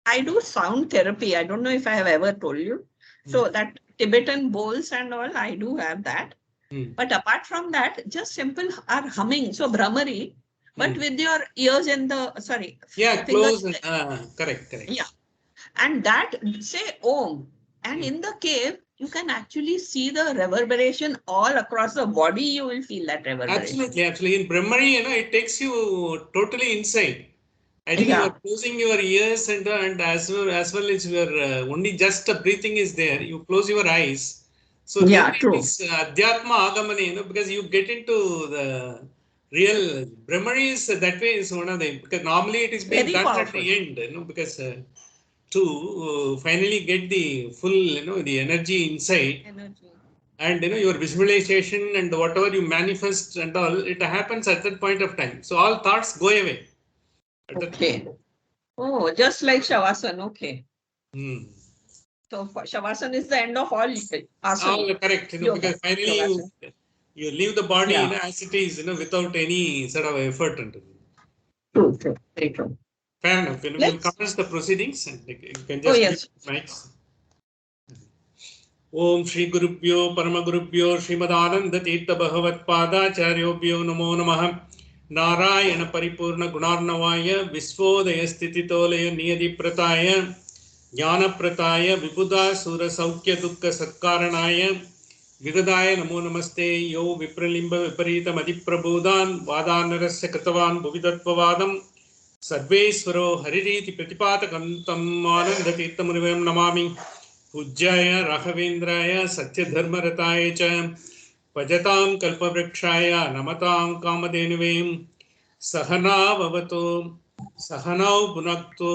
I do sound therapy. I don't know if I have ever told you. So that Tibetan bowls and all, I do have that. But apart from that, just simple are humming. So Brahmari, but with your ears in the, sorry, Yeah, fingers. close. Correct. Yeah. And that say Om. And in the cave, you can actually see the reverberation all across the body. You will feel that reverberation. Absolutely. In Brahmari, it takes you totally inside. I think you are Yeah. closing your ears and as well as your only just breathing is there. You close your eyes. So then Yeah, it true. is Adhyatma Agamani, because you get into the real Brahmari is that way is one of them, because normally it is being Very done at powerful. the end, because to finally get the full, the energy inside, Energy. and your visualization and whatever you manifest and all, it happens at that point of time. So all thoughts go away at that point. Okay. Oh, just like Shavasana. Okay. Hmm. So Shavasana is the end of all All asana. correct, Yoga. because finally Yogasana. you leave the body, Yeah. as it is, without any sort of effort into it. True, true. Very true. Fair enough. We'll Let's. commence the proceedings, and you can Oh, just mute yes. mics. Om Shri Gurubhyo Paramagurubhyo Srimad Tirtha Bhagavat Padacharyobhyo Namo Namah Narayana Paripurna Gunarnavaya Visvodaya Stititolaya Niyadi Prataya Jnana Prataya Vibuddha Sura Saukya Dukkha Satkaranaya Vidadaya Namo Namaste Yo Vipralimba Viparita Madiprabodhan Vadanarasya Kritavan Bhuvidatvavadam Sarveswaro Haririti Pratipatakam Tam Ananda Tirthamurivam Namami पूज्याय राघवेन्द्राय सत्यधर्मरताय च भजतां कल्पवृक्षाय नमतां कामधेनुवे सहना भवतु सहनौ भुनक्तु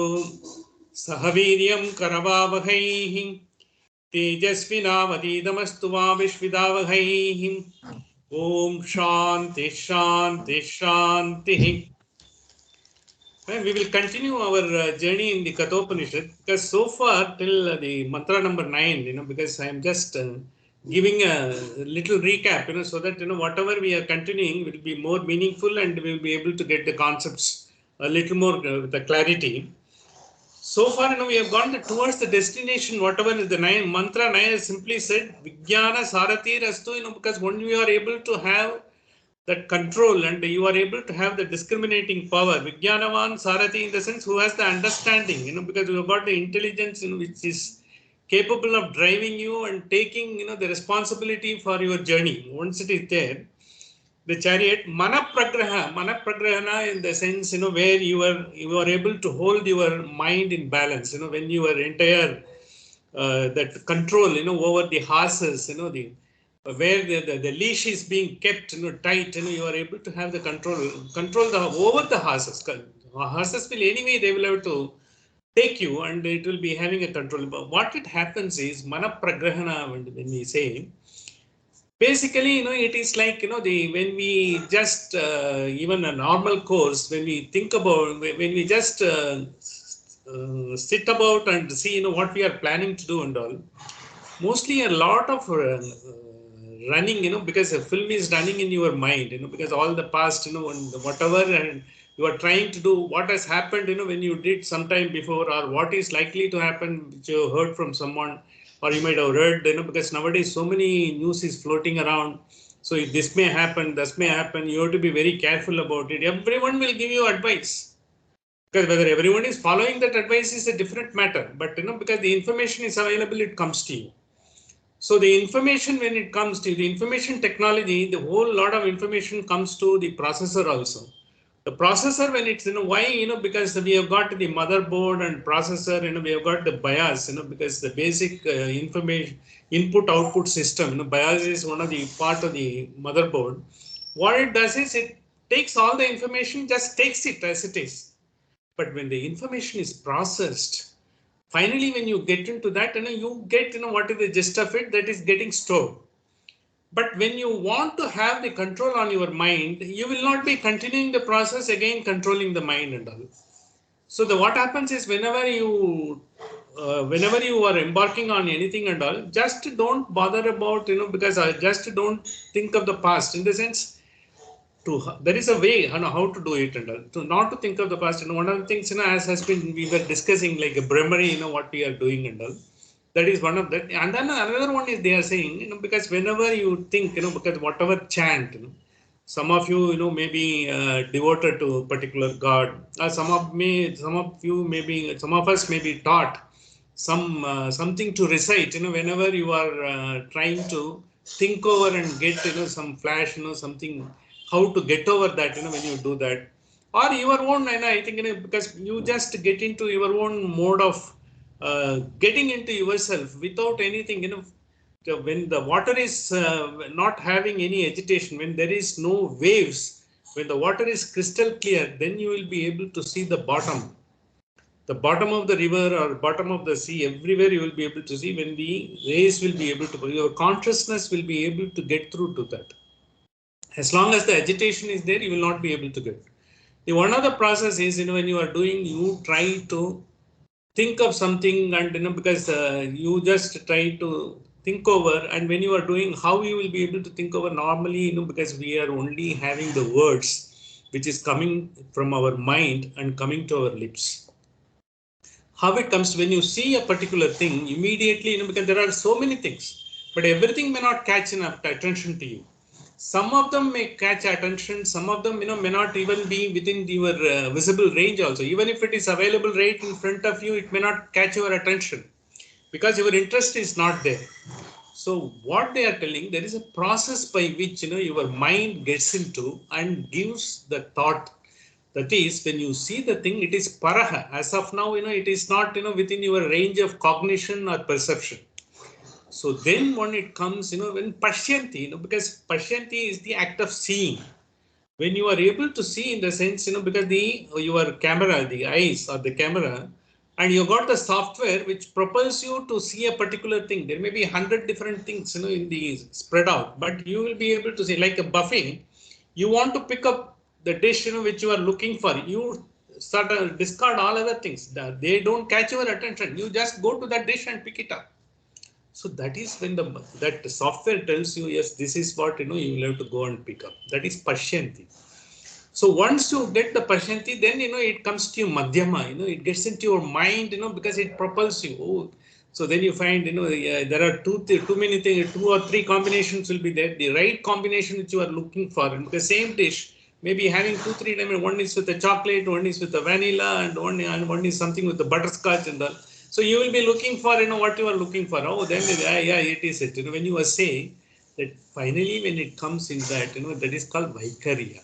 सह वीर्यं करवावहैः तेजस्विनावधीतमस्तु मा विश्विदावहैः ॐ शान्ति शान्ति शान्तिः. And we will continue our journey in the Kathopanishad, because so far till the mantra number 9, because I am just giving a little recap, so that, whatever we are continuing will be more meaningful and we will be able to get the concepts a little more with the clarity. So far, we have gone towards the destination, whatever is the mantra 9 has simply said, Vijnana Sarati Rastu, because when we are able to have that control and you are able to have the discriminating power, Vijnanavan Sarati, in the sense who has the understanding, because you have got the intelligence, which is capable of driving you and taking, the responsibility for your journey. Once it is there, the chariot, manapragrahana in the sense, where you are able to hold your mind in balance, when your entire that control, over the horses, the where the leash is being kept, tight, you are able to have the control the over the horses. Horses will anyway, they will have to take you and it will be having a control. But what it happens is manapragrahana, when we say, basically, it is like, the when we just even a normal course, when we think about, when we just sit about and see, what we are planning to do and all, mostly a lot of running, because a film is running in your mind, because all the past, and whatever, and you are trying to do, what has happened, when you did sometime before, or what is likely to happen, which you heard from someone, or you might have read, because nowadays so many news is floating around. So if this may happen, this may happen, you have to be very careful about it. Everyone will give you advice. Because whether everyone is following that advice is a different matter. But because the information is available, it comes to you. So the information, when it comes to the information technology, the whole lot of information comes to the processor also. The processor, when it's, why, because we have got the motherboard and processor, we have got the BIOS, because the basic information input output system, BIOS is one of the part of the motherboard. What it does is it takes all the information, just takes it as it is. But when the information is processed, finally, when you get into that, you get, what is the gist of it, that is getting stored. But when you want to have the control on your mind, you will not be continuing the process again, controlling the mind and all. So what happens is, whenever you are embarking on anything and all, just don't bother about, because I just don't think of the past, in the sense, there is a way how to do it, and to not to think of the past. One of the things, as has been, we were discussing, like a brahmari, what we are doing and all. That is one of that. And then another one is, they are saying, because whenever you think, because whatever chant, some of you, maybe devoted to a particular god, or some of you maybe, some of us may be taught something to recite, whenever you are trying to think over and get, some flash, something, how to get over that, when you do that, or your own, and I think, because you just get into your own mode of getting into yourself without anything, when the water is not having any agitation, when there is no waves, when the water is crystal clear, then you will be able to see the bottom of the river or bottom of the sea. Everywhere you will be able to see, when the rays will be able to, your consciousness will be able to get through to that. As long as the agitation is there, you will not be able to get. The one other process is, when you are doing, you try to think of something, and because you just try to think over, and when you are doing, how you will be able to think over normally, because we are only having the words which is coming from our mind and coming to our lips. How it comes, when you see a particular thing, immediately, because there are so many things, but everything may not catch enough attention to you. Some of them may catch attention, some of them, may not even be within your visible range also. Even if it is available right in front of you, it may not catch your attention because your interest is not there. So what they are telling, there is a process by which, your mind gets into and gives the thought. That is, when you see the thing, it is paraha. As of now, it is not, within your range of cognition or perception. So then when it comes, when pashyanti, because pashyanti is the act of seeing. When you are able to see, in the sense, because your camera, the eyes or the camera, and you got the software which propels you to see a particular thing. There may be 100 different things, in the spread out, but you will be able to see, like a buffet. You want to pick up the dish, which you are looking for. You start discard all other things. They don't catch your attention. You just go to that dish and pick it up. So that is when that software tells you, yes, this is what, you will have to go and pick up. That is pashyanti. So once you get the pashyanti, then, it comes to you madhyama, it gets into your mind, because it propels you. Oh, so then you find, there are too many things, 2 or 3 combinations will be there. The right combination which you are looking for, and the same dish, maybe having 2, 3, one is with the chocolate, one is with the vanilla, and one is something with the butterscotch and all. So you will be looking for, what you are looking for. Oh, then, yeah, it is it. When you are saying that, finally, when it comes in that, that is called vaikarya.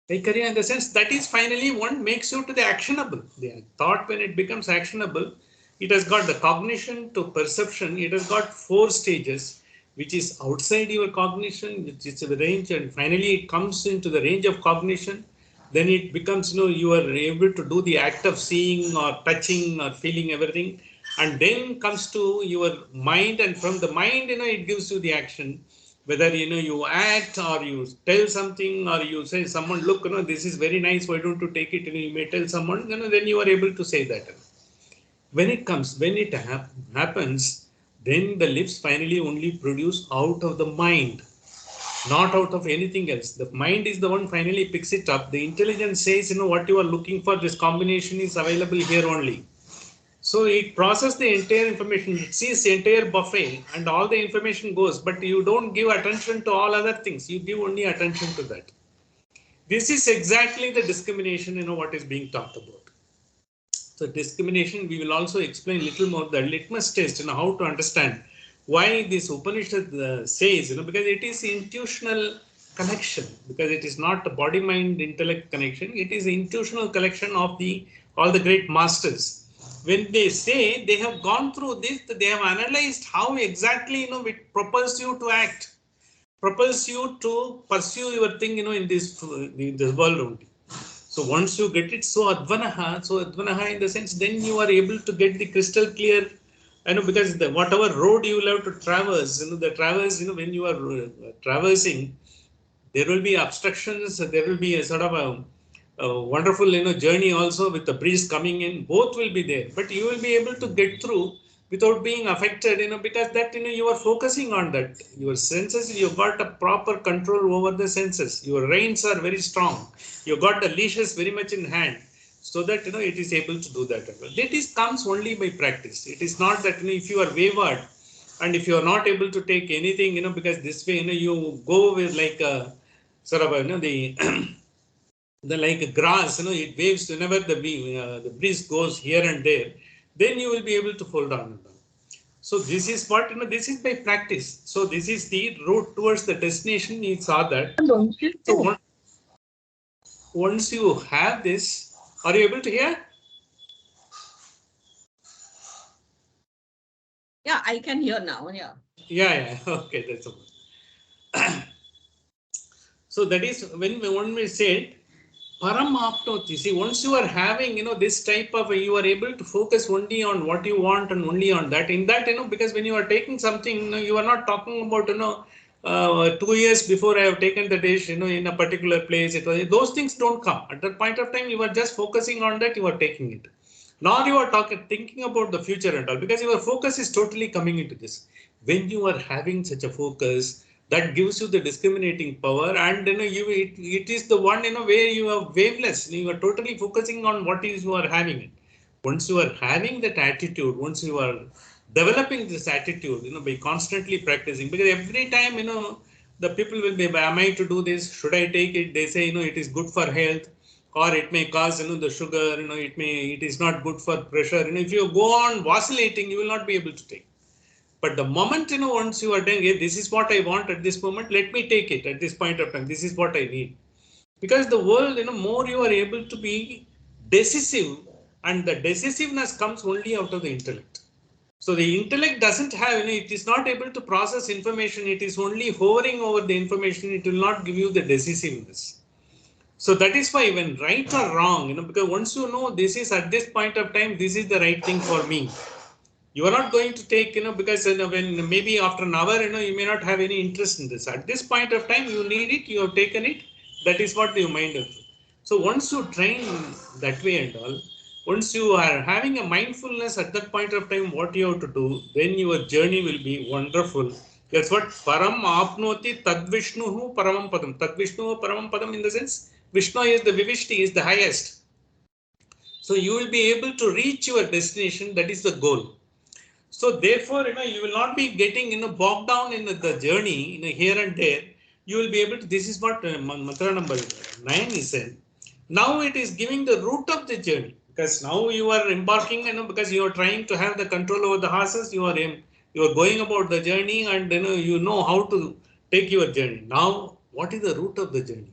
Vaikarya, in the sense, that is finally one makes you to the actionable. The thought, when it becomes actionable, it has got the cognition to perception. It has got 4 stages, which is outside your cognition, which is the range, and finally it comes into the range of cognition. Then it becomes, you are able to do the act of seeing or touching or feeling everything, and then comes to your mind, and from the mind, it gives you the action. Whether, you act or you tell something, or you say someone, look, this is very nice, why don't you take it? You may tell someone, then you are able to say that. When it happens, then the lips finally only produce out of the mind, not out of anything else. The mind is the one finally picks it up. The intelligence says, what you are looking for, this combination is available here only. So it processes the entire information. It sees the entire buffet and all the information goes, but you don't give attention to all other things. You give only attention to that. This is exactly the discrimination, what is being talked about. So discrimination, we will also explain little more the litmus test, how to understand why this Upanishad says, because it is intuitional connection, because it is not a body, mind, intellect connection. It is intuitional collection of all the great masters. When they say they have gone through this, they have analyzed how exactly, it propels you to act, propels you to pursue your thing, in this world only. So once you get it, so Advanaha in the sense, then you are able to get the crystal clear, because whatever road you will have to traverse, when you are traversing, there will be obstructions, there will be a sort of a wonderful, journey also with the breeze coming in, both will be there, but you will be able to get through without being affected, because that, you are focusing on that. Your senses, you got a proper control over the senses. Your reins are very strong. You got the leashes very much in hand, so that, it is able to do that. That is comes only by practice. It is not that, if you are wayward and if you are not able to take anything, because this way, you go with like a sort of, the the like grass, it waves whenever the breeze goes here and there, then you will be able to hold on. So this is what, this is by practice. So this is the route towards the destination. You saw that. So once you have this, are you able to hear? Yeah, I can hear now. Yeah. Yeah. Okay, that's okay. So that is when we said Paramapnoti. See, once you are having, this type of, you are able to focus only on what you want and only on that. In that, because when you are taking something, you are not talking about, 2 years before I have taken the dish, in a particular place. Those things don't come. At that point of time, you are just focusing on that, you are taking it. Now you are thinking about the future and all, because your focus is totally coming into this. When you are having such a focus, that gives you the discriminating power, and it is the one, where you are waveless. You are totally focusing on what is you are having it. Once you are having that attitude, once you are developing this attitude, by constantly practicing, because every time, the people will be, am I to do this? Should I take it? They say, it is good for health, or it may cause, the sugar, it is not good for pressure. If you go on vacillating, you will not be able to take. But the moment, once you are doing it, this is what I want at this moment, let me take it at this point of time. This is what I need. Because the world, more you are able to be decisive, and the decisiveness comes only out of the intellect. So the intellect doesn't have, it is not able to process information. It is only hovering over the information. It will not give you the decisiveness. So that is why when right or wrong, because once you know this is at this point of time, this is the right thing for me. You are not going to take, because when maybe after an hour, you may not have any interest in this. At this point of time, you need it, you have taken it. That is what your mind does. So once you train that way and all, once you are having a mindfulness at that point of time, what you have to do, then your journey will be wonderful. That's what Param Apnoti Tadvishnuhu Paramam Padam. Tadvishnuhu Paramam Padam, in the sense, Vishnu is the Vivishti, is the highest. So you will be able to reach your destination. That is the goal. So therefore, you will not be getting, bogged down in the journey, here and there. You will be able to, this is what mantra number 9 is said. Now it is giving the route of the journey, because now you are embarking, because you are trying to have the control over the horses, you are going about the journey, and you know how to take your journey. Now, what is the route of the journey?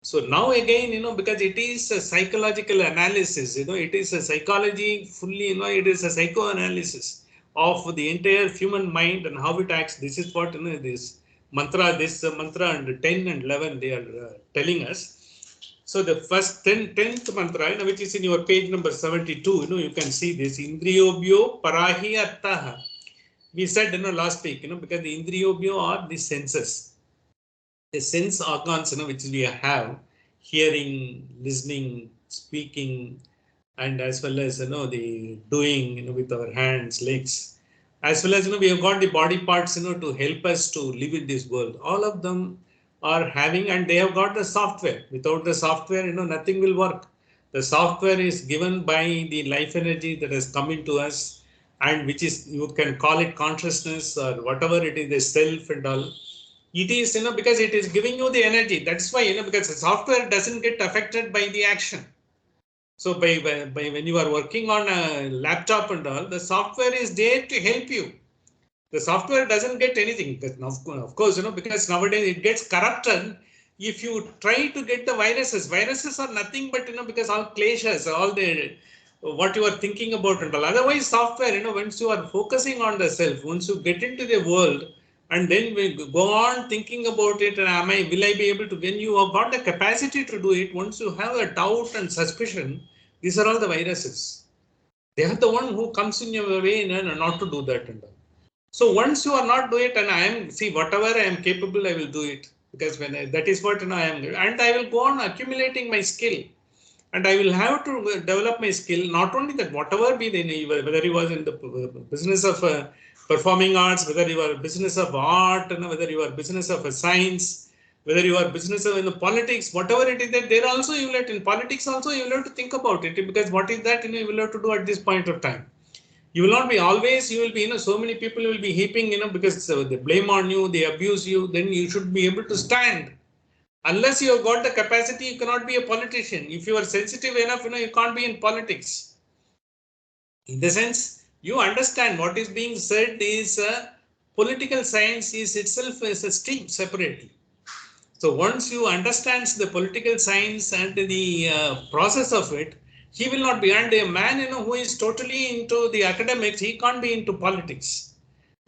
So now again, because it is a psychological analysis, it is a psychology fully, it is a psychoanalysis of the entire human mind and how it acts. This is what, this mantra and 10 and 11, they are telling us. So the first 10th mantra, which is in your page number 72, you can see this, Indriyobhyo Parahi Artaha. We said, last week, because the Indriyobhyo are the senses. The sense organs, which we have, hearing, listening, speaking, and as well as, the doing, with our hands, legs, as well as, we have got the body parts, to help us to live in this world. All of them are having, and they have got the software. Without the software, nothing will work. The software is given by the life energy that has come into us, and which is, you can call it consciousness or whatever it is, the self and all. It is, because it is giving you the energy. That's why, because the software doesn't get affected by the action. So by when you are working on a laptop and all, the software is there to help you. The software doesn't get anything. Of course, because nowadays it gets corrupted. If you try to get the viruses are nothing but, because all clashes, all the what you are thinking about and all. Otherwise, software, once you are focusing on the self, once you get into the world, and then we go on thinking about it, and will I be able to, when you have got the capacity to do it, once you have a doubt and suspicion, these are all the viruses. They are the one who comes in your way, not to do that and all. So once you are not doing it, and I am, see, whatever I am capable, I will do it, because that is what, I am, and I will go on accumulating my skill. and I will have to develop my skill. Not only that, whatever be the, whether he was in the business of performing arts, whether you are business of art, whether you are business of science, whether you are business of in the politics, whatever it is, that there also you will have, in politics also you will have to think about it, because what is that you will have to do at this point of time. You will not be always, you will be, so many people will be heaping, because they blame on you, they abuse you, then you should be able to stand. Unless you have got the capacity, you cannot be a politician. If you are sensitive enough, you can't be in politics. In the sense, you understand what is being said is political science is itself as a stream separately. So once you understand the political science and the process of it, he will not be. And a man, who is totally into the academics, he can't be into politics.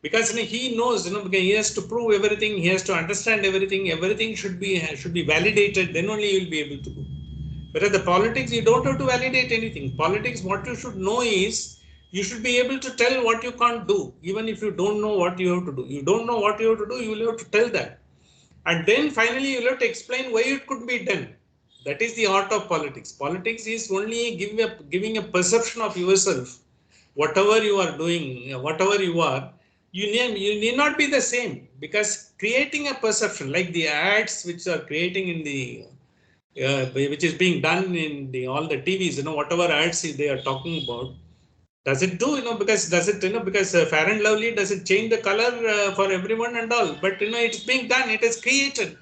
Because he knows, because he has to prove everything, he has to understand everything, everything should be validated, then only he will be able to go. Whereas the politics, you don't have to validate anything. Politics, what you should know is, you should be able to tell what you can't do, even if you don't know what you have to do. You don't know what you have to do, you will have to tell that. And then finally, you will have to explain why it could be done. That is the art of politics. Politics is only giving a perception of yourself. Whatever you are doing, whatever you are, you need not be the same, because creating a perception, like the ads which are creating in the which is being done in the all the TVs, whatever ads they are talking about, does it do, because does it, because Fair and Lovely, does it change the color for everyone and all? But it's being done, it is created.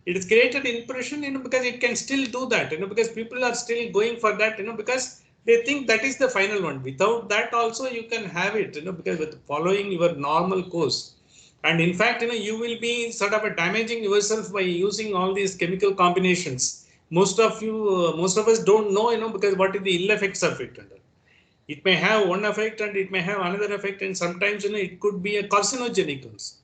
It is created impression, because it can still do that, because people are still going for that, because they think that is the final one. Without that also you can have it, because with following your normal course. And in fact, you will be sort of damaging yourself by using all these chemical combinations. Most of us don't know, because what is the ill effects of it. It may have one effect and it may have another effect, and sometimes it could be a carcinogenic also.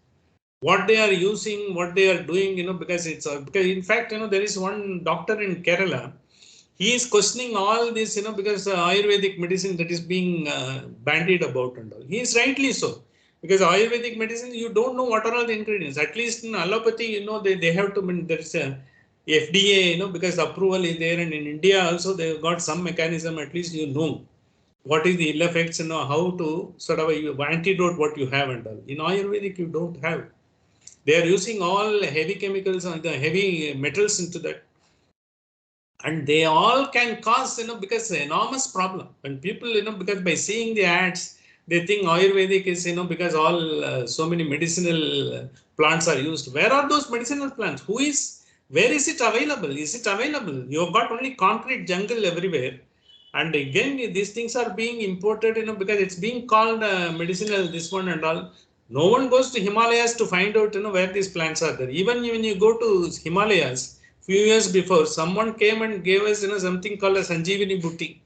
What they are using, what they are doing, because it's because in fact, there is one doctor in Kerala. He is questioning all this, because Ayurvedic medicine that is being bandied about and all. He is rightly so, because Ayurvedic medicine, you don't know what are all the ingredients. At least in allopathy, they have to, there is a FDA, because approval is there, and in India also they have got some mechanism. At least what is the ill effects, how to sort of antidote what you have and all. In Ayurvedic, you don't have. They are using all heavy chemicals and the heavy metals into that. And they all can cause, because enormous problem. And people, because by seeing the ads, they think Ayurvedic is, because all so many medicinal plants are used. Where are those medicinal plants? Where is it available? Is it available? You have got only concrete jungle everywhere. And again, these things are being imported, because it's being called medicinal, this one and all. No one goes to Himalayas to find out, where these plants are there. Even when you go to Himalayas, few years before, someone came and gave us, something called a Sanjeevani Butti.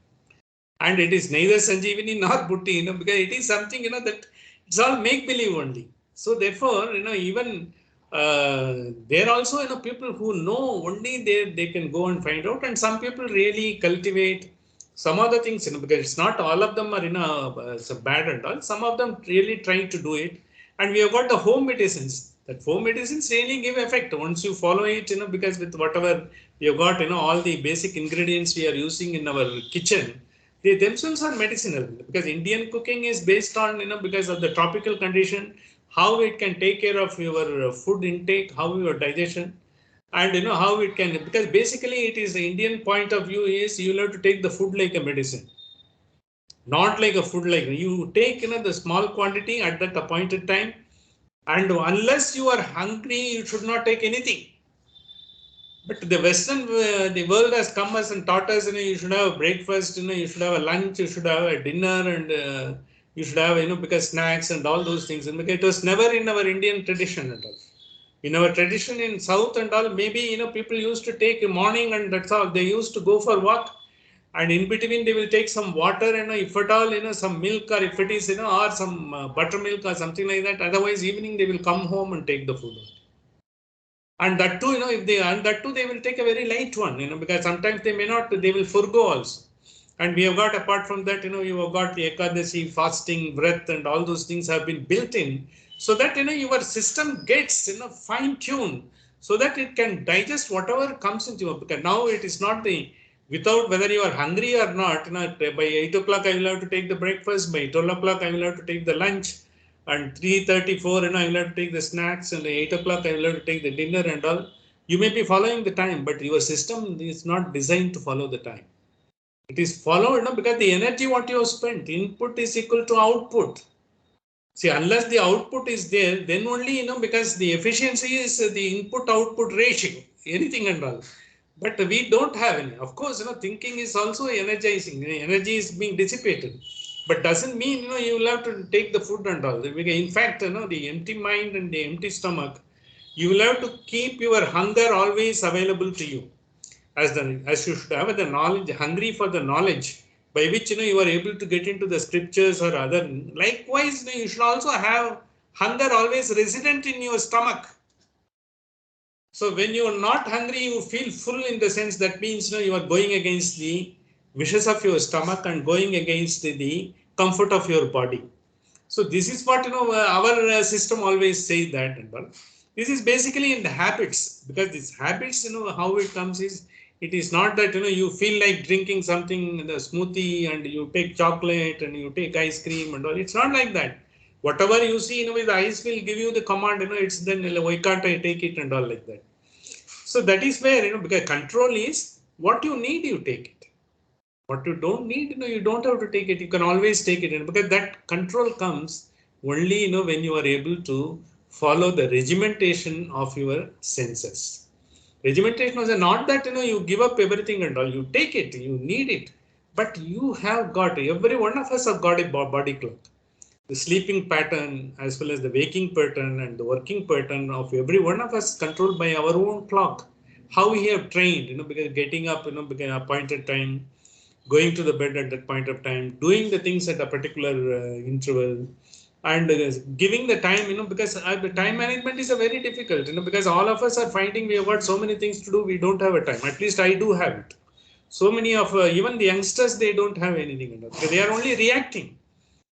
And it is neither Sanjeevani nor Butti, because it is something, that it's all make believe only. So therefore, even there also, people who know only they can go and find out. And some people really cultivate some other things, because it's not all of them are, so bad and all. Some of them really trying to do it. And we have got the home medicines. That home medicines really give effect once you follow it, because with whatever we have got, all the basic ingredients we are using in our kitchen, they themselves are medicinal, because Indian cooking is based on, because of the tropical condition, how it can take care of your food intake, how your digestion, and how it can, because basically it is the Indian point of view is you have to take the food like a medicine, not like a food like you take, the small quantity at that appointed time. And unless you are hungry, you should not take anything. But the Western, the world has come us and taught us, you should have a breakfast, you should have a lunch, you should have a dinner, and you should have, because snacks and all those things. And because it was never in our Indian tradition at all. In our tradition in South and all, maybe, people used to take a morning and that's all. They used to go for walk. And in between, they will take some water, if at all, some milk, or if it is, or some buttermilk or something like that. Otherwise, evening, they will come home and take the food. And that too, if they, and that too, they will take a very light one, because sometimes they may not, they will forgo also. And we have got, apart from that, you have got the Ekadasi, fasting, breath, and all those things have been built in, so that, your system gets, fine tuned, so that it can digest whatever comes into you. Because now it is not the without whether you are hungry or not, by 8 o'clock I will have to take the breakfast, by 12 o'clock I will have to take the lunch, and 3:34, I will have to take the snacks, and 8 o'clock I will have to take the dinner and all. You may be following the time, but your system is not designed to follow the time. It is followed because the energy what you have spent, input is equal to output. See, unless the output is there, then only, because the efficiency is the input output ratio, anything and all. But we don't have any. Of course, thinking is also energizing. Energy is being dissipated. But doesn't mean, you will have to take the food and all. In fact, the empty mind and the empty stomach, you will have to keep your hunger always available to you. As you should have the knowledge, hungry for the knowledge by which you are able to get into the scriptures or other. Likewise, you should also have hunger always resident in your stomach. So when you are not hungry, you feel full, in the sense that means you are going against the wishes of your stomach and going against the comfort of your body. So this is what our system always say that. This is basically in the habits, because these habits, how it comes is, it is not that you feel like drinking something, the smoothie, and you take chocolate and you take ice cream and all. It's not like that. Whatever you see, the eyes will give you the command. It's then why can't I take it and all like that. So that is where because control is what you need, you take it. What you don't need, you don't have to take it. You can always take it in, because that control comes only when you are able to follow the regimentation of your senses. Regimentation is not that you give up everything and all. You take it, you need it, but you have got, every one of us have got a body clock. The sleeping pattern as well as the waking pattern and the working pattern of every one of us controlled by our own clock. How we have trained, because getting up, because appointed time, going to the bed at that point of time, doing the things at a particular interval, and giving the time, because the time management is a very difficult, because all of us are finding we have got so many things to do, we don't have a time. At least I do have it. So many of even the youngsters, they don't have anything. They are only reacting.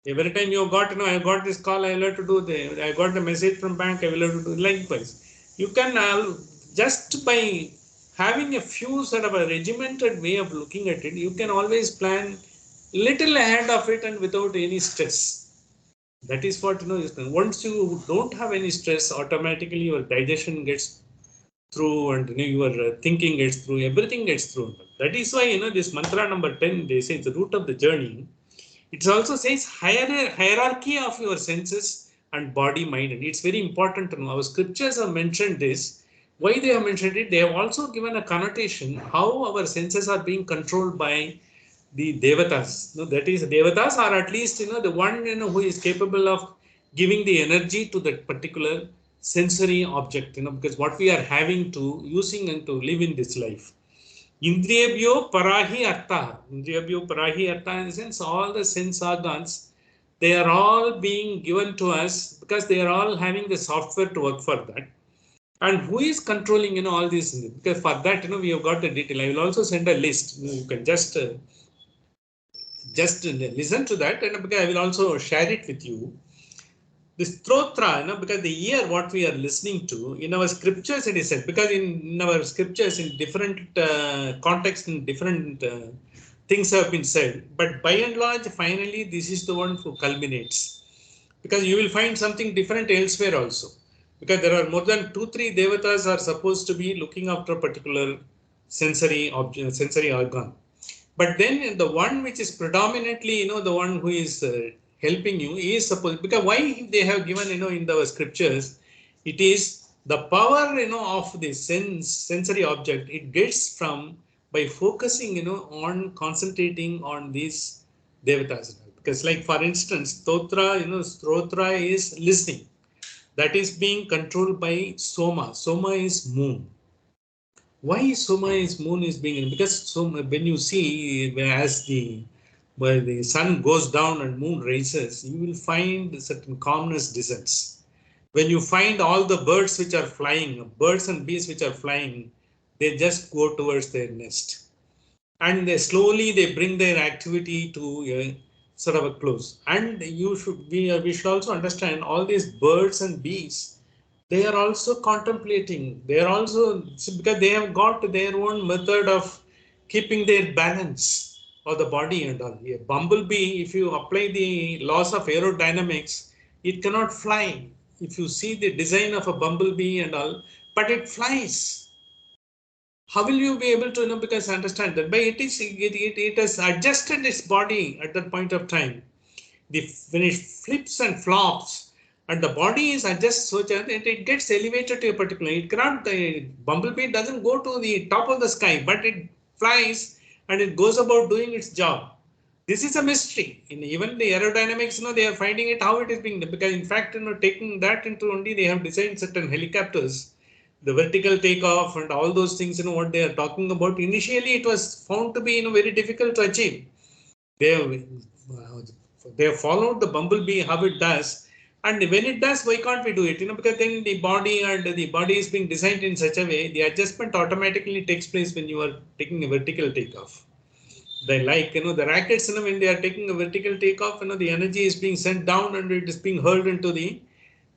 Every time you got, I got this call, I will have to do I got the message from bank, I will have to do. Likewise, you can just by having a few sort of a regimented way of looking at it, you can always plan little ahead of it and without any stress. That is what is. Once you don't have any stress, automatically your digestion gets through, and your thinking gets through, everything gets through. That is why this mantra number 10, they say it's the root of the journey. It also says hierarchy of your senses and body, mind. And it's very important to know. Our scriptures have mentioned this. Why they have mentioned it? They have also given a connotation how our senses are being controlled by the devatas. That is, devatas are at least the one who is capable of giving the energy to that particular sensory object. Because what we are having to using and to live in this life. Indriyabhyo parahi artha. Indriyabhyo parahi artha, in the sense all the sense organs, they are all being given to us because they are all having the software to work for that. And who is controlling all these? Because for that we have got the detail. I will also send a list. You can just listen to that, and because I will also share it with you. This Trotra, because the year what we are listening to, in our scriptures it is said, because in our scriptures in different contexts and different things have been said, but by and large, finally, this is the one who culminates. Because you will find something different elsewhere also. Because there are more than 2-3 devatas are supposed to be looking after a particular sensory object, sensory organ. But then the one which is predominantly, the one who is helping you is supposed, because why they have given, in the scriptures, it is the power, of the sensory object. It gets from by focusing, on concentrating on these devatas. Because like for instance, stotra is listening. That is being controlled by Soma. Soma is moon. Why Soma is moon is being, because when you see as where the sun goes down and moon rises, you will find certain calmness descends. When you find all the birds which are flying, birds and bees which are flying, they just go towards their nest, and they bring their activity to a sort of a close. And we should also understand all these birds and bees, they are also contemplating. They are also, because they have got their own method of keeping their balance of the body and all. A bumblebee, if you apply the laws of aerodynamics, it cannot fly. If you see the design of a bumblebee and all, but it flies. How will you be able to because understand that? By it has adjusted its body at that point of time. When it flips and flops, and the body is adjusted so that it gets elevated to a particular. It cannot. The bumblebee doesn't go to the top of the sky, but it flies and it goes about doing its job. This is a mystery. In even the aerodynamics, they are finding it how it is being, because in fact, taking that into only they have designed certain helicopters, the vertical takeoff and all those things, what they are talking about. Initially, it was found to be, very difficult to achieve. They have followed the bumblebee how it does, and when it does, why can't we do it? Because then the body is being designed in such a way, the adjustment automatically takes place when you are taking a vertical takeoff. The rockets, when they are taking a vertical takeoff, the energy is being sent down and it is being hurled into the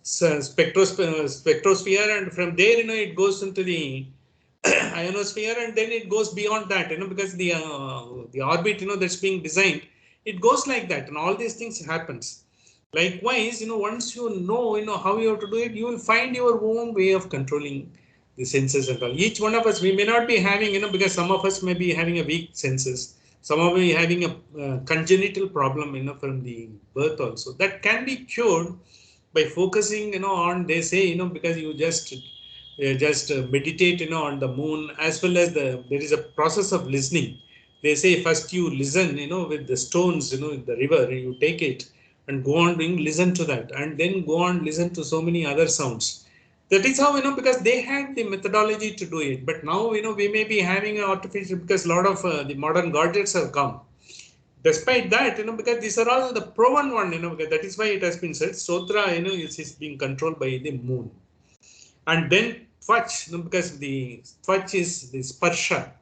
spectrosphere, and from there, it goes into the ionosphere, and then it goes beyond that, because the orbit, that's being designed, it goes like that, and all these things happens. Likewise, once how you have to do it, you will find your own way of controlling the senses and all. Each one of us, we may not be having, because some of us may be having a weak senses. Some of you having a congenital problem, from the birth also. That can be cured by focusing, on, they say, because you just meditate, on the moon, as well as there is a process of listening. They say first you listen, with the stones, in the river, you take it and go on doing, listen to that, and then go on listen to so many other sounds. That is how, because they had the methodology to do it. But now, we may be having an artificial, because a lot of the modern gadgets have come. Despite that, because these are all the proven one, because that is why it has been said, Sotra, is being controlled by the moon. And then Twach, because the Twach is the Sparsha,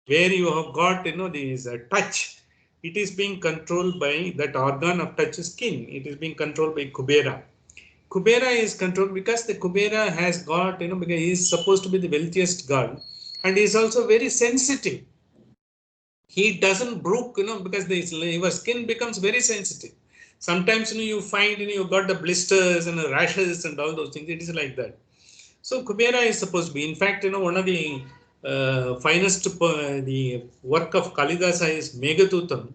where you have got, this touch. It is being controlled by that organ of touch, skin. It is being controlled by Kubera. Kubera is controlled because the Kubera has got, because he is supposed to be the wealthiest god, and he is also very sensitive. He doesn't brook, because your skin becomes very sensitive. Sometimes, you find, you've got the blisters and the rashes and all those things. It is like that. So Kubera is supposed to be, in fact, one of the finest, the work of Kalidasa is Meghadutam.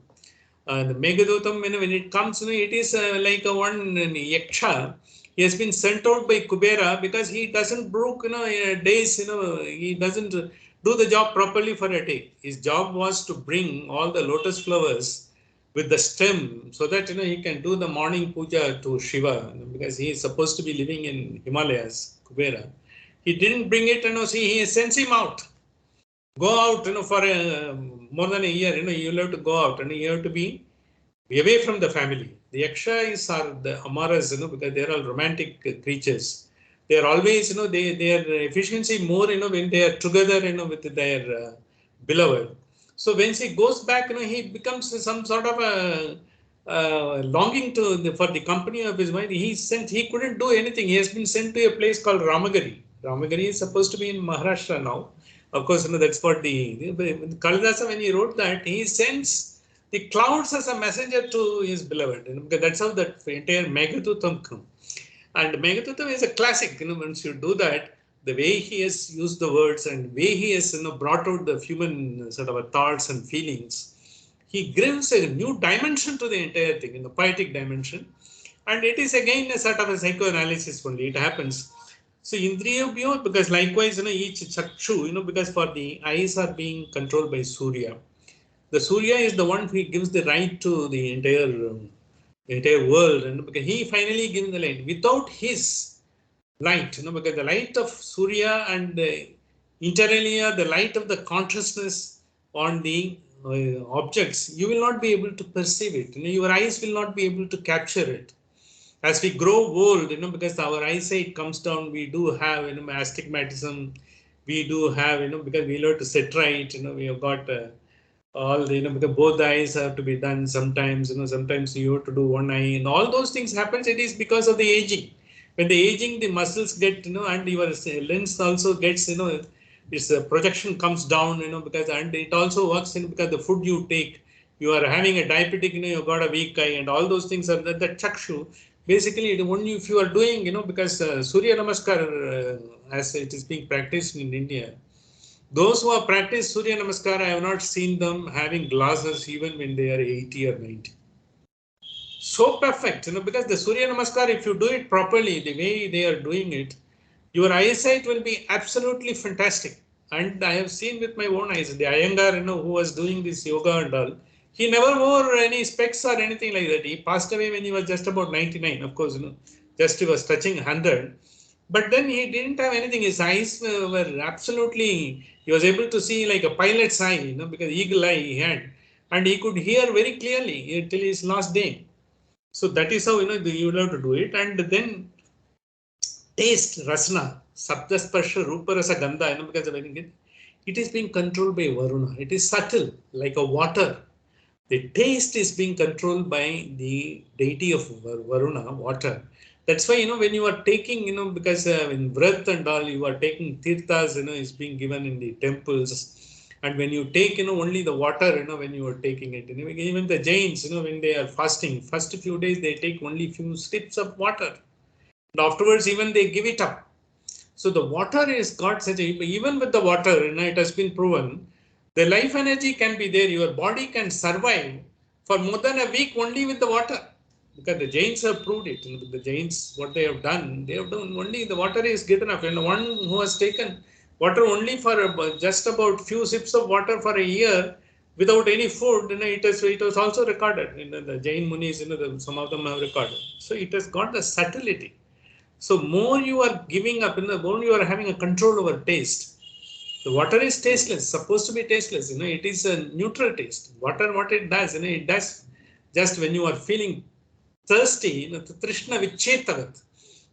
The Meghadutam, when it comes, it is like a one yaksha. He has been sent out by Kubera because he doesn't brook, days, he doesn't do the job properly for a day. His job was to bring all the lotus flowers with the stem so that, he can do the morning puja to Shiva, because he is supposed to be living in Himalayas, Kubera. He didn't bring it, see, he sends him out. Go out, for more than a year, you'll have to go out and you have to be away from the family. The Yakshas are the Amaras, because they are all romantic creatures. They are always, their efficiency more, when they are together, with their beloved. So when he goes back, he becomes some sort of a longing for the company of his mind. He couldn't do anything. He has been sent to a place called Ramagari. Ramagari is supposed to be in Maharashtra now. Of course, that's what Kalidasa, when he wrote that, he sends the clouds as a messenger to his beloved. Because that's how that entire Meghadutam comes. And Meghadutam is a classic. Once you do that, the way he has used the words and way he has brought out the human sort of thoughts and feelings, he gives a new dimension to the entire thing, poetic dimension. And it is again a sort of a psychoanalysis only. It happens. So Indriya, because likewise, each chakshu, because for the eyes are being controlled by Surya. The Surya is the one who gives the right to the entire world, and because he finally gives the light. Without his light, because the light of Surya and inter alia, the light of the consciousness on the objects, you will not be able to perceive it. Your eyes will not be able to capture it. As we grow old, because our eyesight comes down, we do have, astigmatism. We do have, because we learn to sit right. We have got all the, because both the eyes have to be done sometimes. Sometimes you have to do one eye, and all those things happens. It is because of the aging. When the aging, the muscles get, and your lens also gets, its projection comes down, because, and it also works in because the food you take, you are having a diabetic, you've got a weak eye, and all those things are that chakshu. Basically, only if you are doing, because Surya Namaskar, as it is being practiced in India, those who have practiced Surya Namaskar, I have not seen them having glasses even when they are 80 or 90. So perfect, because the Surya Namaskar, if you do it properly, the way they are doing it, your eyesight will be absolutely fantastic. And I have seen with my own eyes, the Iyengar, who was doing this yoga and all, he never wore any specs or anything like that. He passed away when he was just about 99. Of course, just he was touching 100. But then he didn't have anything. His eyes were absolutely, he was able to see like a pilot's eye, because eagle eye he had. And he could hear very clearly till his last day. So that is how, you will have to do it. And then taste, rasna, sabda sparsha, rupa rasa gandha, because of it is being controlled by Varuna. It is subtle, like a water. The taste is being controlled by the deity of Varuna, water. That's why, when you are taking, because in Vrat and all, you are taking tirthas, is being given in the temples. And when you take, only the water, when you are taking it, even the Jains, when they are fasting, first few days, they take only few sips of water. And afterwards, even they give it up. So the water is got such a, even with the water, it has been proven, the life energy can be there. Your body can survive for more than a week only with the water. Because the Jains have proved it. The Jains, what they have done only the water is good enough. And one who has taken water only for just about few sips of water for a year without any food, it was also recorded. The Jain Munis, some of them have recorded. So it has got the subtlety. So more you are giving up, more you are having a control over taste. The water is tasteless, supposed to be tasteless. It is a neutral taste. Water, what it does, it does just when you are feeling thirsty, Trishna Vichetavat.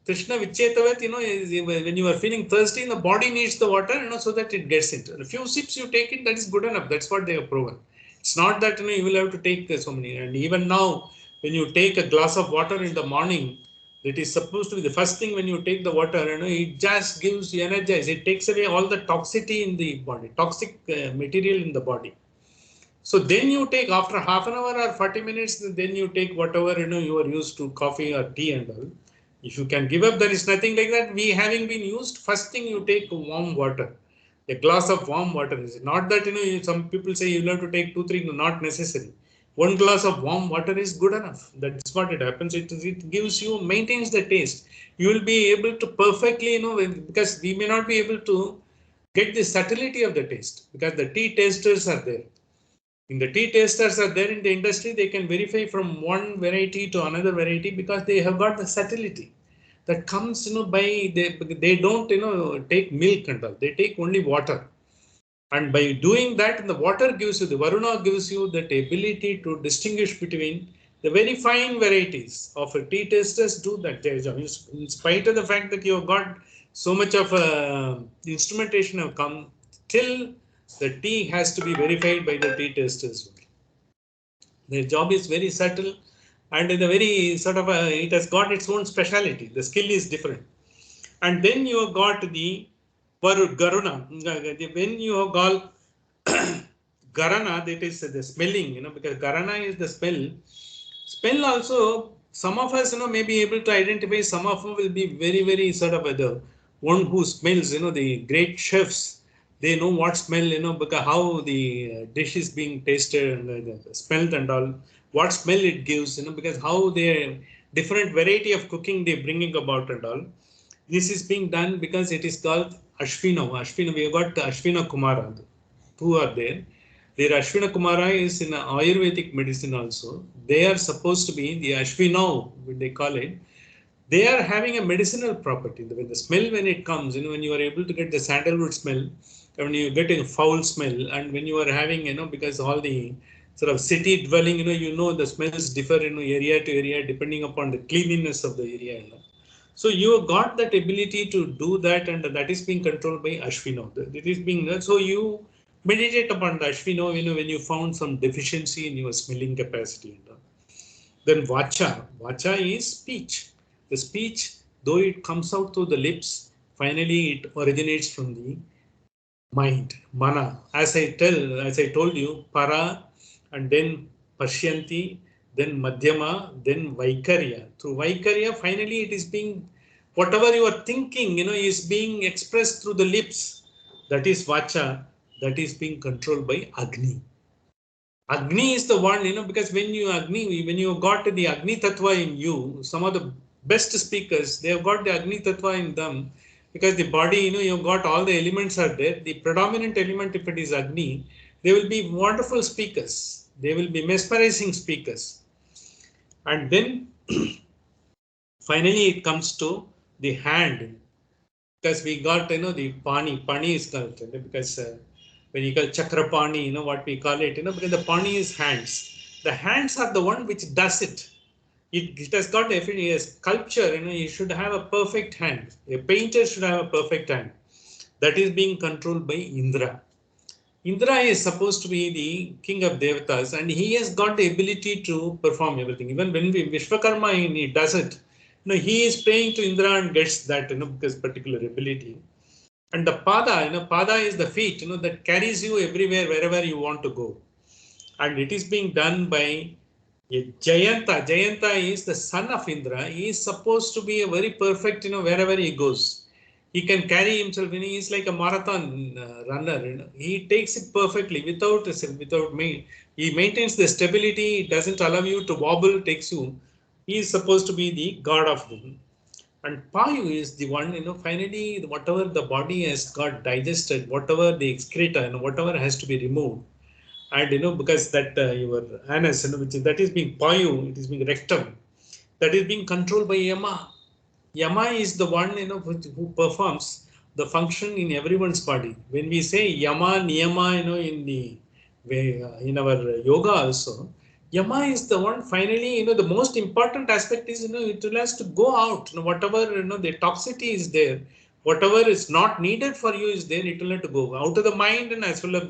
Trishna Vichetavat, is when you are feeling thirsty, the body needs the water, so that it gets into. A few sips you take it, that is good enough. That's what they have proven. It's not that, you will have to take so many. And even now, when you take a glass of water in the morning, it is supposed to be the first thing when you take the water, it just gives you energize. It takes away all the toxicity in the body, toxic material in the body. So then you take after half an hour or 40 minutes, then you take whatever, you are used to, coffee or tea and all. If you can give up, there is nothing like that. We having been used, first thing you take warm water. A glass of warm water is not that, some people say you have to take 2, 3, not necessary. One glass of warm water is good enough. That's what it happens. It gives you, maintains the taste. You will be able to perfectly, because we may not be able to get the subtlety of the taste, because the tea tasters are there. In the tea tasters are there in the industry, they can verify from one variety to another variety because they have got the subtlety that comes, by they don't, take milk and all. They take only water. And by doing that, the water gives you, the Varuna gives you that ability to distinguish between the very fine varieties of a tea tasters do that their job. In spite of the fact that you have got so much of instrumentation have come, till the tea has to be verified by the tea tasters. Their job is very subtle and in a very sort of it has got its own speciality. The skill is different. And then you have got the Garuna. When you have got Garana, that is the smelling, because Garana is the smell. Smell also, some of us, may be able to identify, some of them will be very, very sort of the one who smells, the great chefs, they know what smell, because how the dish is being tasted and smelled and all, what smell it gives, because how they different variety of cooking they bringing about and all. This is being done because it is called Ashvina. Ashvina, we have got Ashvina Kumara, who are there. Their Ashvina Kumara is in Ayurvedic medicine also. They are supposed to be the Ashvina, they call it. They are having a medicinal property. The smell when it comes, when you are able to get the sandalwood smell, when you get a foul smell, and when you are having, because all the sort of city dwelling, the smells differ, area to area depending upon the cleanliness of the area. So you have got that ability to do that, and that is being controlled by Ashvino. It is being so you meditate upon the Ashvino, when you found some deficiency in your smelling capacity. Then Vacha. Vacha is speech. The speech, though it comes out through the lips, finally it originates from the mind, mana. As I told you, para, and then pashyanti, then madhyama, then vaikarya. Through vaikarya, finally it is being, whatever you are thinking, is being expressed through the lips. That is vacha, that is being controlled by Agni. Agni is the one, because when you got the Agni Tattva in you, some of the best speakers, they have got the Agni Tattva in them, because the body, you've got all the elements are there. The predominant element, if it is Agni, they will be wonderful speakers. They will be mesmerizing speakers. And then finally it comes to the hand, because we got, the pani is called, because when you call chakrapani, what we call it, because the pani is hands. The hands are the one which does it. It has got a sculpture, you should have a perfect hand. A painter should have a perfect hand. That is being controlled by Indra. Indra is supposed to be the king of devatas, and he has got the ability to perform everything. Even when Vishwakarma he does it, he is praying to Indra and gets that, because particular ability. And the pada, pada is the feet, that carries you everywhere, wherever you want to go. And it is being done by a Jayanta. Jayanta is the son of Indra. He is supposed to be a very perfect, wherever he goes. He can carry himself, he is like a marathon runner, He takes it perfectly without me. He maintains the stability, doesn't allow you to wobble, takes you. He is supposed to be the god of them. And Payu is the one, finally, whatever the body has got digested, whatever the excreta, whatever has to be removed. And, because that your anus, that is being Payu, it is being rectum, that is being controlled by Yama. Yama is the one, who performs the function in everyone's body. When we say Yama, Niyama, in the way, in our yoga also, Yama is the one finally, the most important aspect is, it will has to go out, whatever, the toxicity is there, whatever is not needed for you is there, it will have to go out of the mind and as well as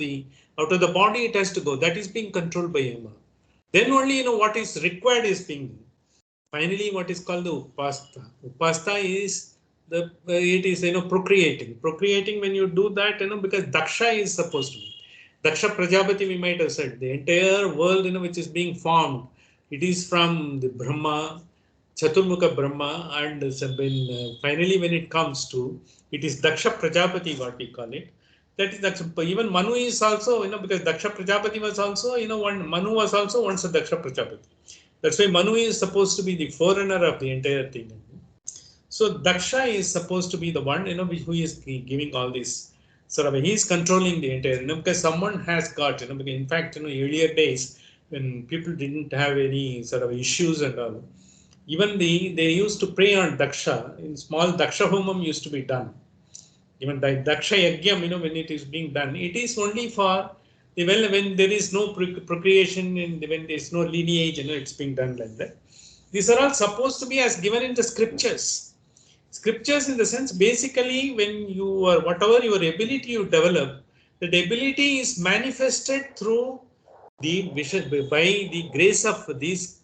out of the body, it has to go. That is being controlled by Yama. Then only, what is required is being. Finally, what is called the upasta. Upasta is it is, procreating. Procreating, when you do that, because Daksha is supposed to be. Daksha Prajapati, we might have said, the entire world, which is being formed, it is from the Brahma, Chaturmukha Brahma, and finally when it comes to, it is Daksha Prajapati, what we call it. That is Daksha. Even Manu is also, because Daksha Prajapati was also, Manu was also once a Daksha Prajapati. That's why Manu is supposed to be the forerunner of the entire thing. So Daksha is supposed to be the one, who is giving all this sort of, he is controlling the entire, because someone has got, because in fact, earlier days when people didn't have any sort of issues and all, even they used to pray on Daksha. In small Daksha Homam used to be done. Even the Daksha Yagyam, when it is being done, it is only for when there is no procreation and when there is no lineage, it's being done like that. These are all supposed to be as given in the scriptures. Scriptures in the sense, basically, when you are, whatever your ability you develop, that ability is manifested through by the grace of these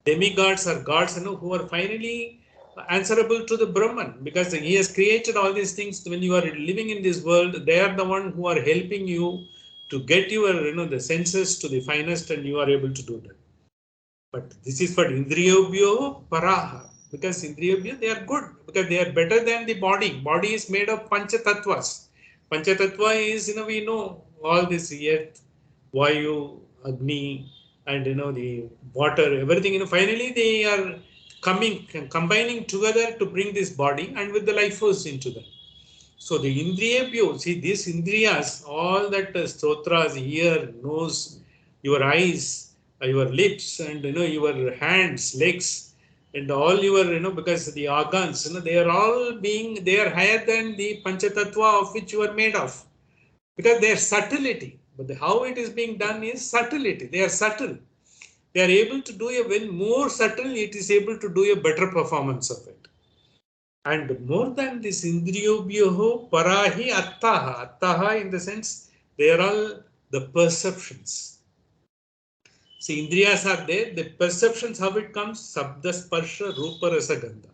demigods or gods, who are finally answerable to the Brahman, because he has created all these things. When you are living in this world, they are the one who are helping you to get your, the senses to the finest, and you are able to do that. But this is for Indriyobhyo Paraha, because Indriyobhyo, they are good, because they are better than the body. Body is made of Panchatattvas. Panchatattva is, we know all this earth, Vayu, Agni, and the water, everything, finally they are combining together to bring this body and with the life force into them. So the Indriyabhyo, see these Indriyas, all that stotras, ear, nose, your eyes, your lips, and your hands, legs, and all your, because the organs, they are all they are higher than the Panchatattva of which you are made of. Because their subtlety, but how it is being done is subtlety. They are subtle. They are able to do when more subtle, it is able to do a better performance of it. And more than this, Indriyobhyoho Parahi Attaha. Attaha in the sense, they are all the perceptions. See, Indriyas are there, the perceptions, how it comes, Sabda Sparsha Rupa Rasa Gandha.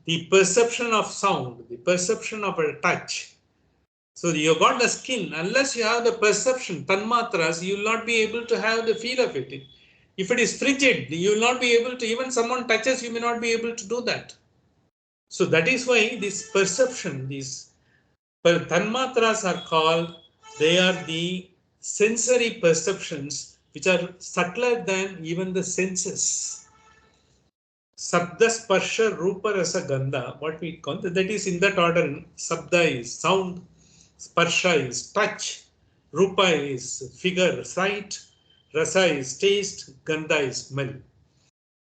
The perception of sound, the perception of a touch, So you got the skin. Unless you have the perception, tanmatras, you will not be able to have the feel of it. If it is frigid, you will not be able to, even someone touches, you may not be able to do that. So that is why this perception, these tanmatras are called, they are the sensory perceptions which are subtler than even the senses. Sabda, Sparsha, Rupa, Rasa, Gandha, what we call that is in that order. Sabda is sound, Sparsha is touch, Rupa is figure, sight, Rasa is taste, Gandha is smell.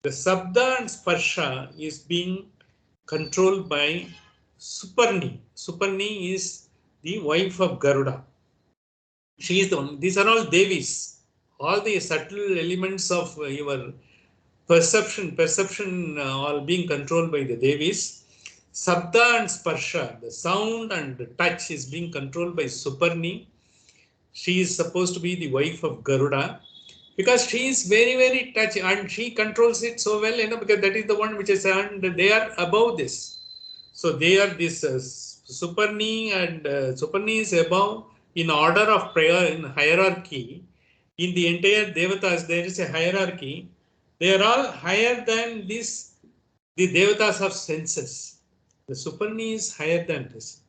The Sabda and Sparsha is being controlled by Suparni. Suparni is the wife of Garuda. She is the one. These are all Devis. All the subtle elements of your perception all being controlled by the Devis. Sabda and Sparsha, the sound and the touch is being controlled by Suparni. She is supposed to be the wife of Garuda because she is very, very touchy and she controls it so well, because that is the one which is, and they are above this. So they are this Suparni, and Suparni is above in order of prayer in hierarchy. In the entire Devatas, there is a hierarchy. They are all higher than this, the Devatas of senses. The Suparni is higher than this.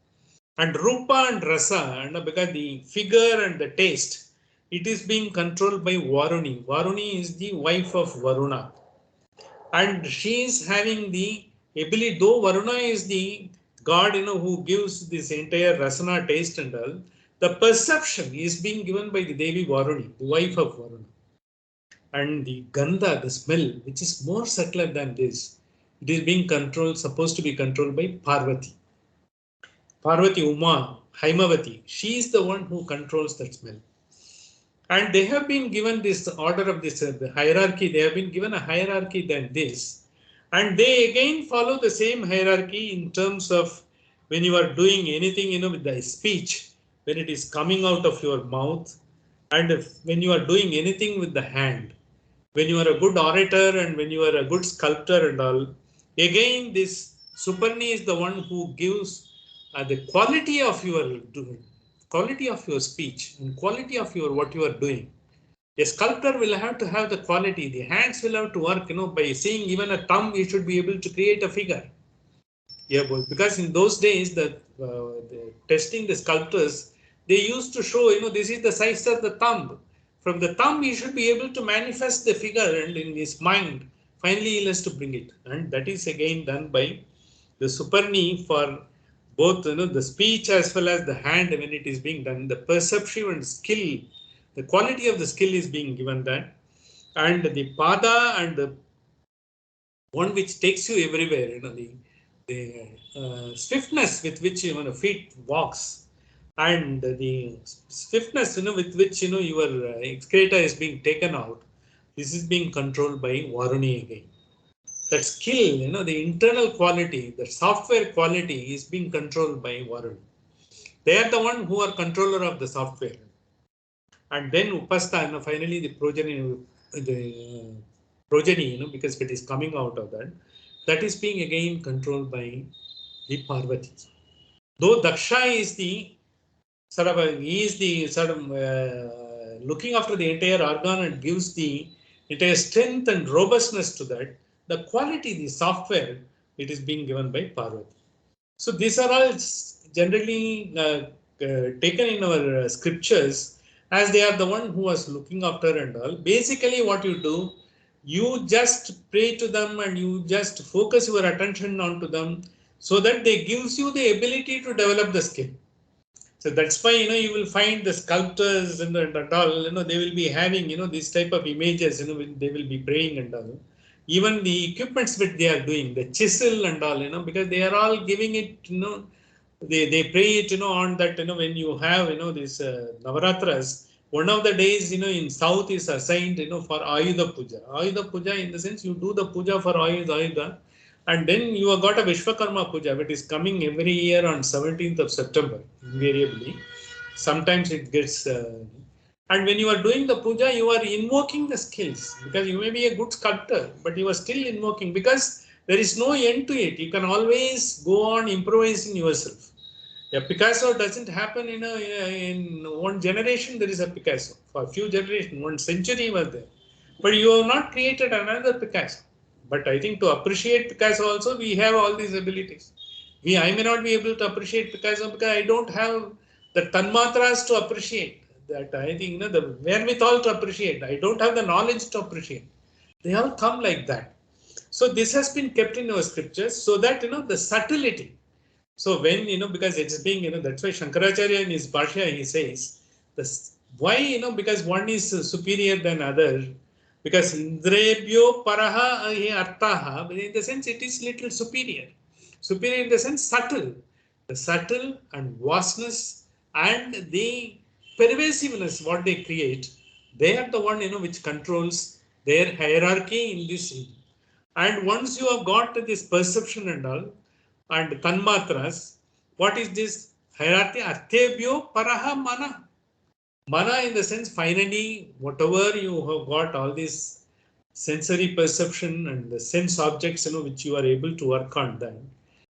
And Rupa and Rasa, because the figure and the taste, it is being controlled by Varuni. Varuni is the wife of Varuna. And she is having the ability, though Varuna is the god, who gives this entire rasana taste and all, the perception is being given by the Devi Varuni, the wife of Varuna. And the Gandha, the smell, which is more subtler than this, it is being controlled, supposed to be controlled by Parvati. Parvati Uma, Haimavati, she is the one who controls that smell. And they have been given this order of this hierarchy, they have been given a hierarchy than this. And they again follow the same hierarchy in terms of when you are doing anything, with the speech, when it is coming out of your mouth, and when you are doing anything with the hand, when you are a good orator and when you are a good sculptor and all, again this Suparni is the one who gives the quality of your speech and quality of your what you are doing. A sculptor will have to have the quality. The hands will have to work. By seeing even a thumb, you should be able to create a figure. Yeah, because in those days, the testing the sculptors, they used to show, this is the size of the thumb. From the thumb, he should be able to manifest the figure, and in his mind, finally he has to bring it. And that is again done by the Suparni for both, the speech as well as the hand when it is being done. The perception and skill, the quality of the skill is being given that. And the Pada and the one which takes you everywhere, the swiftness with which your feet walks, and the swiftness with which your excreta is being taken out. This is being controlled by Varuni again. That skill, the internal quality, the software quality is being controlled by Varuni. They are the one who are controller of the software. And then Upastha, finally the progeny, because it is coming out of that, that is being again controlled by the Parvati. Though Daksha is the looking after the entire organ and gives the entire strength and robustness to that, the quality, the software, it is being given by Parvati. So these are all generally taken in our scriptures as they are the one who was looking after and all. Basically what you do, you just pray to them and you just focus your attention onto them so that they gives you the ability to develop the skill. So that's why, you will find the sculptors and all, they will be having, this type of images, they will be praying and all. Even the equipments that they are doing, the chisel and all, because they are all giving it, they pray it, on that, when you have, this Navaratras, one of the days, in South is assigned, for Ayudha Puja. Ayudha Puja in the sense you do the puja for Ayudha. And then you have got a Vishwakarma Puja, which is coming every year on 17th of September, invariably. Sometimes it gets... and when you are doing the puja, you are invoking the skills. Because you may be a good sculptor, but you are still invoking. Because there is no end to it. You can always go on improvising yourself. A Picasso doesn't happen in one generation. There is a Picasso. For a few generations, 1 century was there. But you have not created another Picasso. But I think to appreciate Picasso also, we have all these abilities. I may not be able to appreciate Picasso because I don't have the tanmatras to appreciate. That I think the wherewithal to appreciate. I don't have the knowledge to appreciate. They all come like that. So this has been kept in our scriptures so that the subtlety. So when because it's being that's why Shankaracharya in his Bhashya he says this why because one is superior than other because Indrebhyo Paraha Artaha, but in the sense it is little superior. Superior in the sense subtle. The subtle and vastness and the pervasiveness what they create, they are the one which controls their hierarchy in this. And once you have got this perception and all, and tanmatras, what is this hierarchy? Arthebhyo paraha mana. Mana in the sense, finally, whatever you have got, all this sensory perception and the sense objects, which you are able to work on them.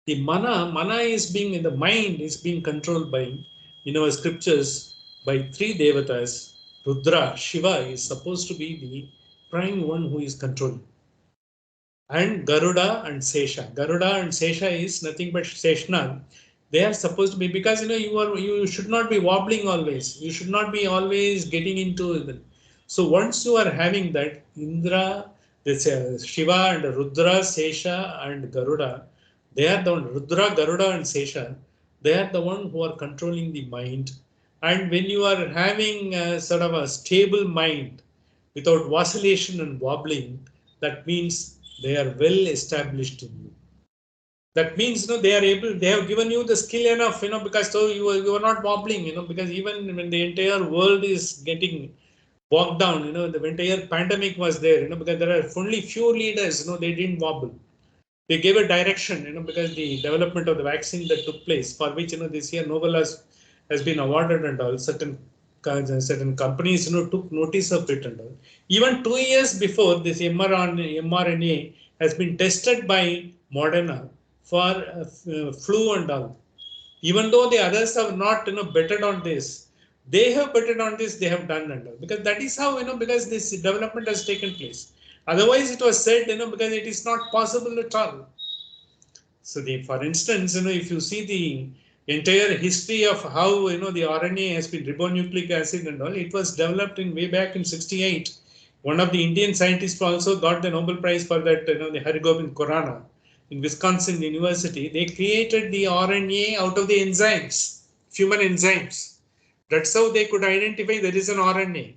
The mana is being in the mind is being controlled by, in our scriptures, by three devatas. Rudra, Shiva is supposed to be the prime one who is controlling. And Garuda and Sesha. Garuda and Sesha is nothing but Seshna. They are supposed to be because you should not be wobbling always. You should not be always getting into it. So once you are having that Indra, this Shiva and Rudra, Sesha and Garuda, they are the one, Rudra, Garuda and Sesha. They are the one who are controlling the mind. And when you are having sort of a stable mind without vacillation and wobbling, that means they are well established in you. That means they have given you the skill enough, because so you are not wobbling, because even when the entire world is getting bogged down, the entire pandemic was there, because there are only few leaders, they didn't wobble. They gave a direction, because the development of the vaccine that took place, for which this year Nobel has been awarded and all certain companies took notice of it and all. Even 2 years before this mRNA has been tested by Moderna for flu and all. Even though the others have not betted on this, they have betted on this. They have done and all because that is how because this development has taken place. Otherwise, it was said because it is not possible at all. So for instance, if you see the entire history of how the RNA has been ribonucleic acid and all, it was developed in way back in '68. One of the Indian scientists also got the Nobel Prize for that. The Harigobind Khurana in Wisconsin University. They created the RNA out of the enzymes, human enzymes. That's how they could identify there is an RNA.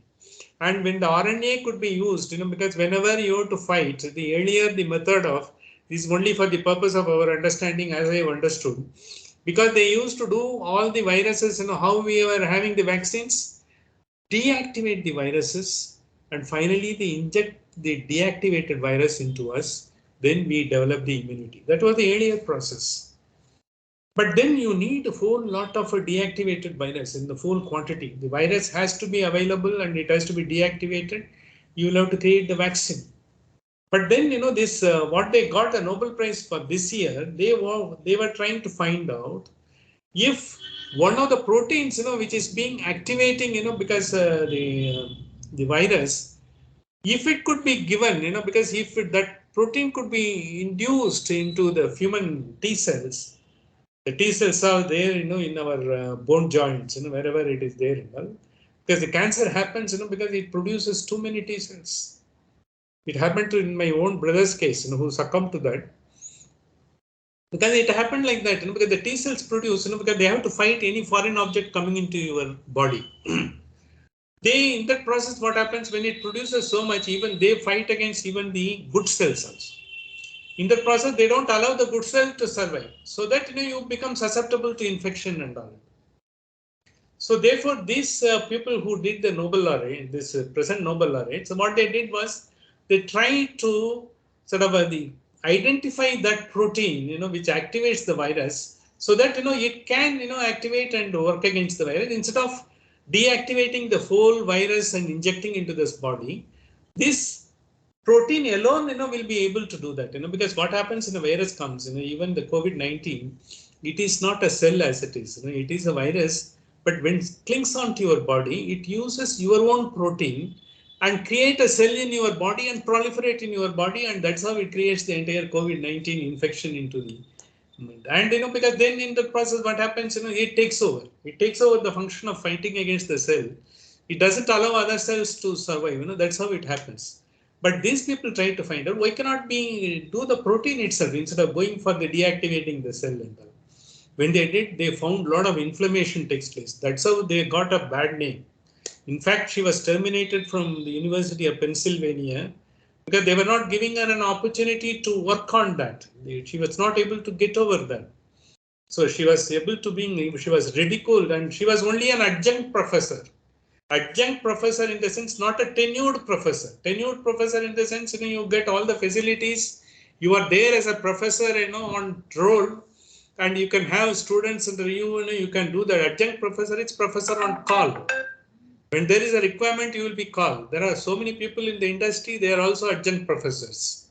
And when the RNA could be used, because whenever you have to fight, the earlier the method of this is only for the purpose of our understanding, as I have understood, because they used to do all the viruses, how we were having the vaccines, deactivate the viruses, and finally they inject the deactivated virus into us, then we develop the immunity. That was the earlier process. But then you need a whole lot of a deactivated virus in the full quantity. The virus has to be available and it has to be deactivated. You will have to create the vaccine. But then this what they got the Nobel Prize for this year, they were trying to find out if one of the proteins which is being activating because the virus, if it could be given because if that protein could be induced into the human T cells. The T cells are there, in our bone joints, wherever it is there, because the cancer happens, because it produces too many T cells. It happened in my own brother's case, who succumbed to that. Because it happened like that, because the T cells produce, because they have to fight any foreign object coming into your body. In that process, what happens when it produces so much, even they fight against even the good cells also. In that process, they don't allow the good cell to survive, so that you become susceptible to infection and all. So therefore, these people who did the Nobel laureate, this present Nobel laureate, so what they did was they tried to sort of identify that protein, which activates the virus, so that it can activate and work against the virus instead of deactivating the whole virus and injecting into this body. This protein alone will be able to do that, because what happens in the virus comes, even the COVID-19, it is not a cell as it is. It is a virus, but when it clings onto your body, it uses your own protein and create a cell in your body and proliferate in your body, and that's how it creates the entire COVID-19 infection into the mind. And because then in the process, what happens? It takes over. It takes over the function of fighting against the cell. It doesn't allow other cells to survive. That's how it happens. But these people try to find out why cannot we do the protein itself instead of going for the deactivating the cell and all. When they did, they found a lot of inflammation takes place. That's how they got a bad name. In fact, she was terminated from the University of Pennsylvania because they were not giving her an opportunity to work on that. She was not able to get over that. So she was she was ridiculed, and she was only an adjunct professor. Adjunct professor in the sense, not a tenured professor. Tenured professor in the sense, you get all the facilities. You are there as a professor, on roll, and you can have students under you. You can do that. Adjunct professor, it's professor on call. When there is a requirement, you will be called. There are so many people in the industry, they are also adjunct professors.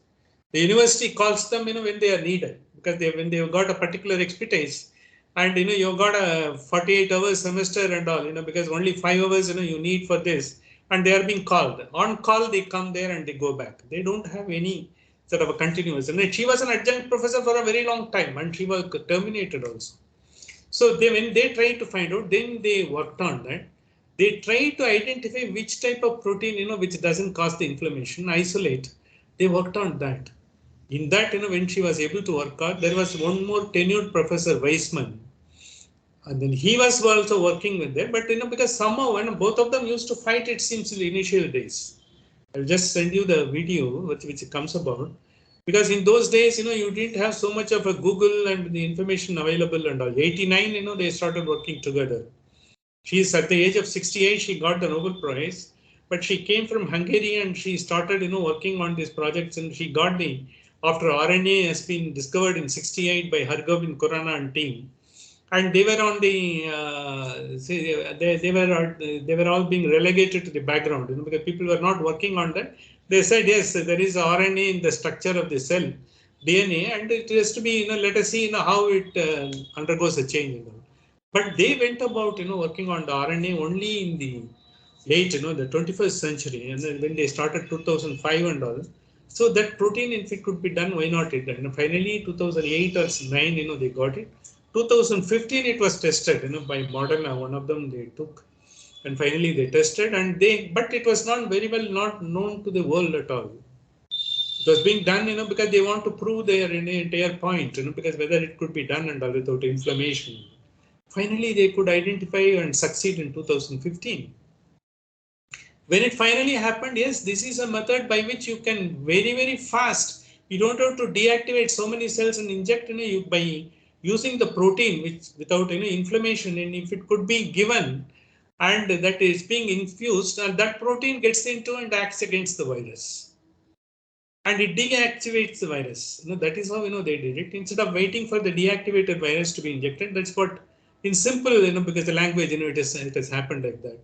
The university calls them, when they are needed, because when they've got a particular expertise, and you've got a 48 hours semester and all, because only 5 hours, you need for this, and they are being called. On call, they come there and they go back. They don't have any sort of a continuous. And she was an adjunct professor for a very long time, and she was terminated also. So when they try to find out, then they worked on that. They try to identify which type of protein, which doesn't cause the inflammation, isolate. They worked on that. In that, when she was able to work out, there was one more tenured professor, Weissman. And then he was also working with them. But, because somehow, when both of them used to fight, it seems, in the initial days. I'll just send you the video which comes about. Because in those days, you didn't have so much of a Google and the information available and all. 89, they started working together. She's at the age of 68, she got the Nobel Prize, but she came from Hungary and she started, working on these projects, and she got after RNA has been discovered in 68 by Hargobind Khurana and team. And they were on they were all being relegated to the background, because people were not working on that. They said, yes, there is RNA in the structure of the cell, DNA, and it has to be, let us see, how it undergoes a change. But they went about, working on the RNA only in the late, the 21st century, and then when they started 2005 and all. So that protein, if it could be done, why not it? And finally, 2008 or 9, they got it. 2015, it was tested, by Moderna. One of them they took, and finally they tested, and but it was not very well not known to the world at all. It was being done, because they want to prove their entire point, because whether it could be done and all without inflammation. Finally, they could identify and succeed in 2015. When it finally happened, yes, this is a method by which you can very, very fast. You don't have to deactivate so many cells and inject, by using the protein, which without any inflammation, and if it could be given and that is being infused, and that protein gets into and acts against the virus. And it deactivates the virus. That is how, they did it. Instead of waiting for the deactivated virus to be injected, that's what, in simple, because the language, it has happened like that.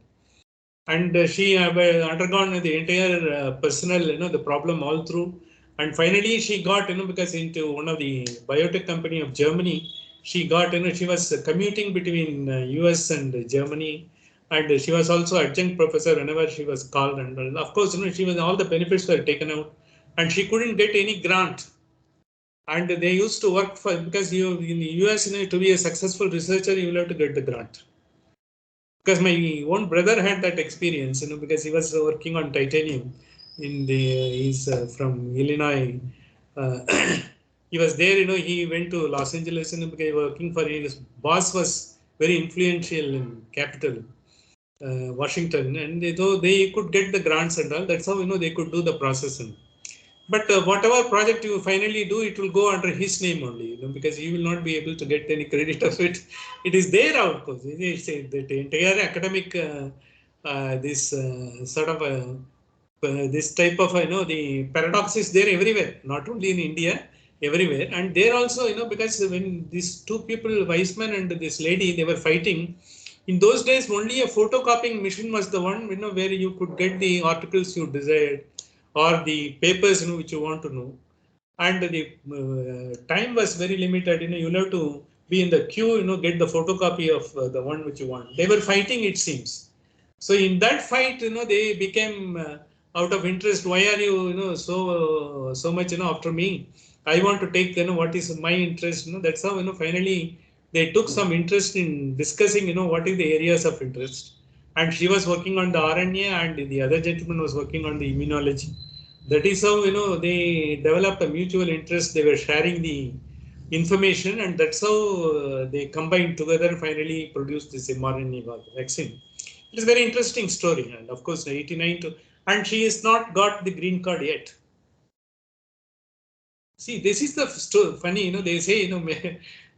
And she undergone the entire personal, the problem all through. And finally, she got, because into one of the biotech company of Germany, she got, she was commuting between US and Germany. And she was also adjunct professor whenever she was called. And of course, she was, all the benefits were taken out, and she couldn't get any grant. And they used to work for, because in the US, to be a successful researcher, you will have to get the grant. Because my own brother had that experience, because he was working on titanium he's from Illinois. He was there, he went to Los Angeles, because working for his boss was very influential in capital, Washington, and they could get the grants and all. That's how, they could do the processing. But whatever project you finally do, it will go under his name only, because he will not be able to get any credit of it. It is there, of course. It's the entire academic, this sort of this type of, the paradox is there everywhere, not only in India, everywhere. And there also, because when these two people, Weissman and this lady, they were fighting. In those days, only a photocopying machine was the one, where you could get the articles you desired, or the papers, which you want to know. And the time was very limited. You have to be in the queue, get the photocopy of the one which you want. They were fighting, it seems. So in that fight, they became out of interest. Why are you, so much, after me? I want to take, what is my interest. That's how, finally they took some interest in discussing, what is the areas of interest. And she was working on the RNA, and the other gentleman was working on the immunology. That is how, they developed a mutual interest. They were sharing the information, and that's how they combined together and finally produced this mRNA vaccine. It is a very interesting story, and of course, 89 to, and she has not got the green card yet. See, this is the story. Funny, they say,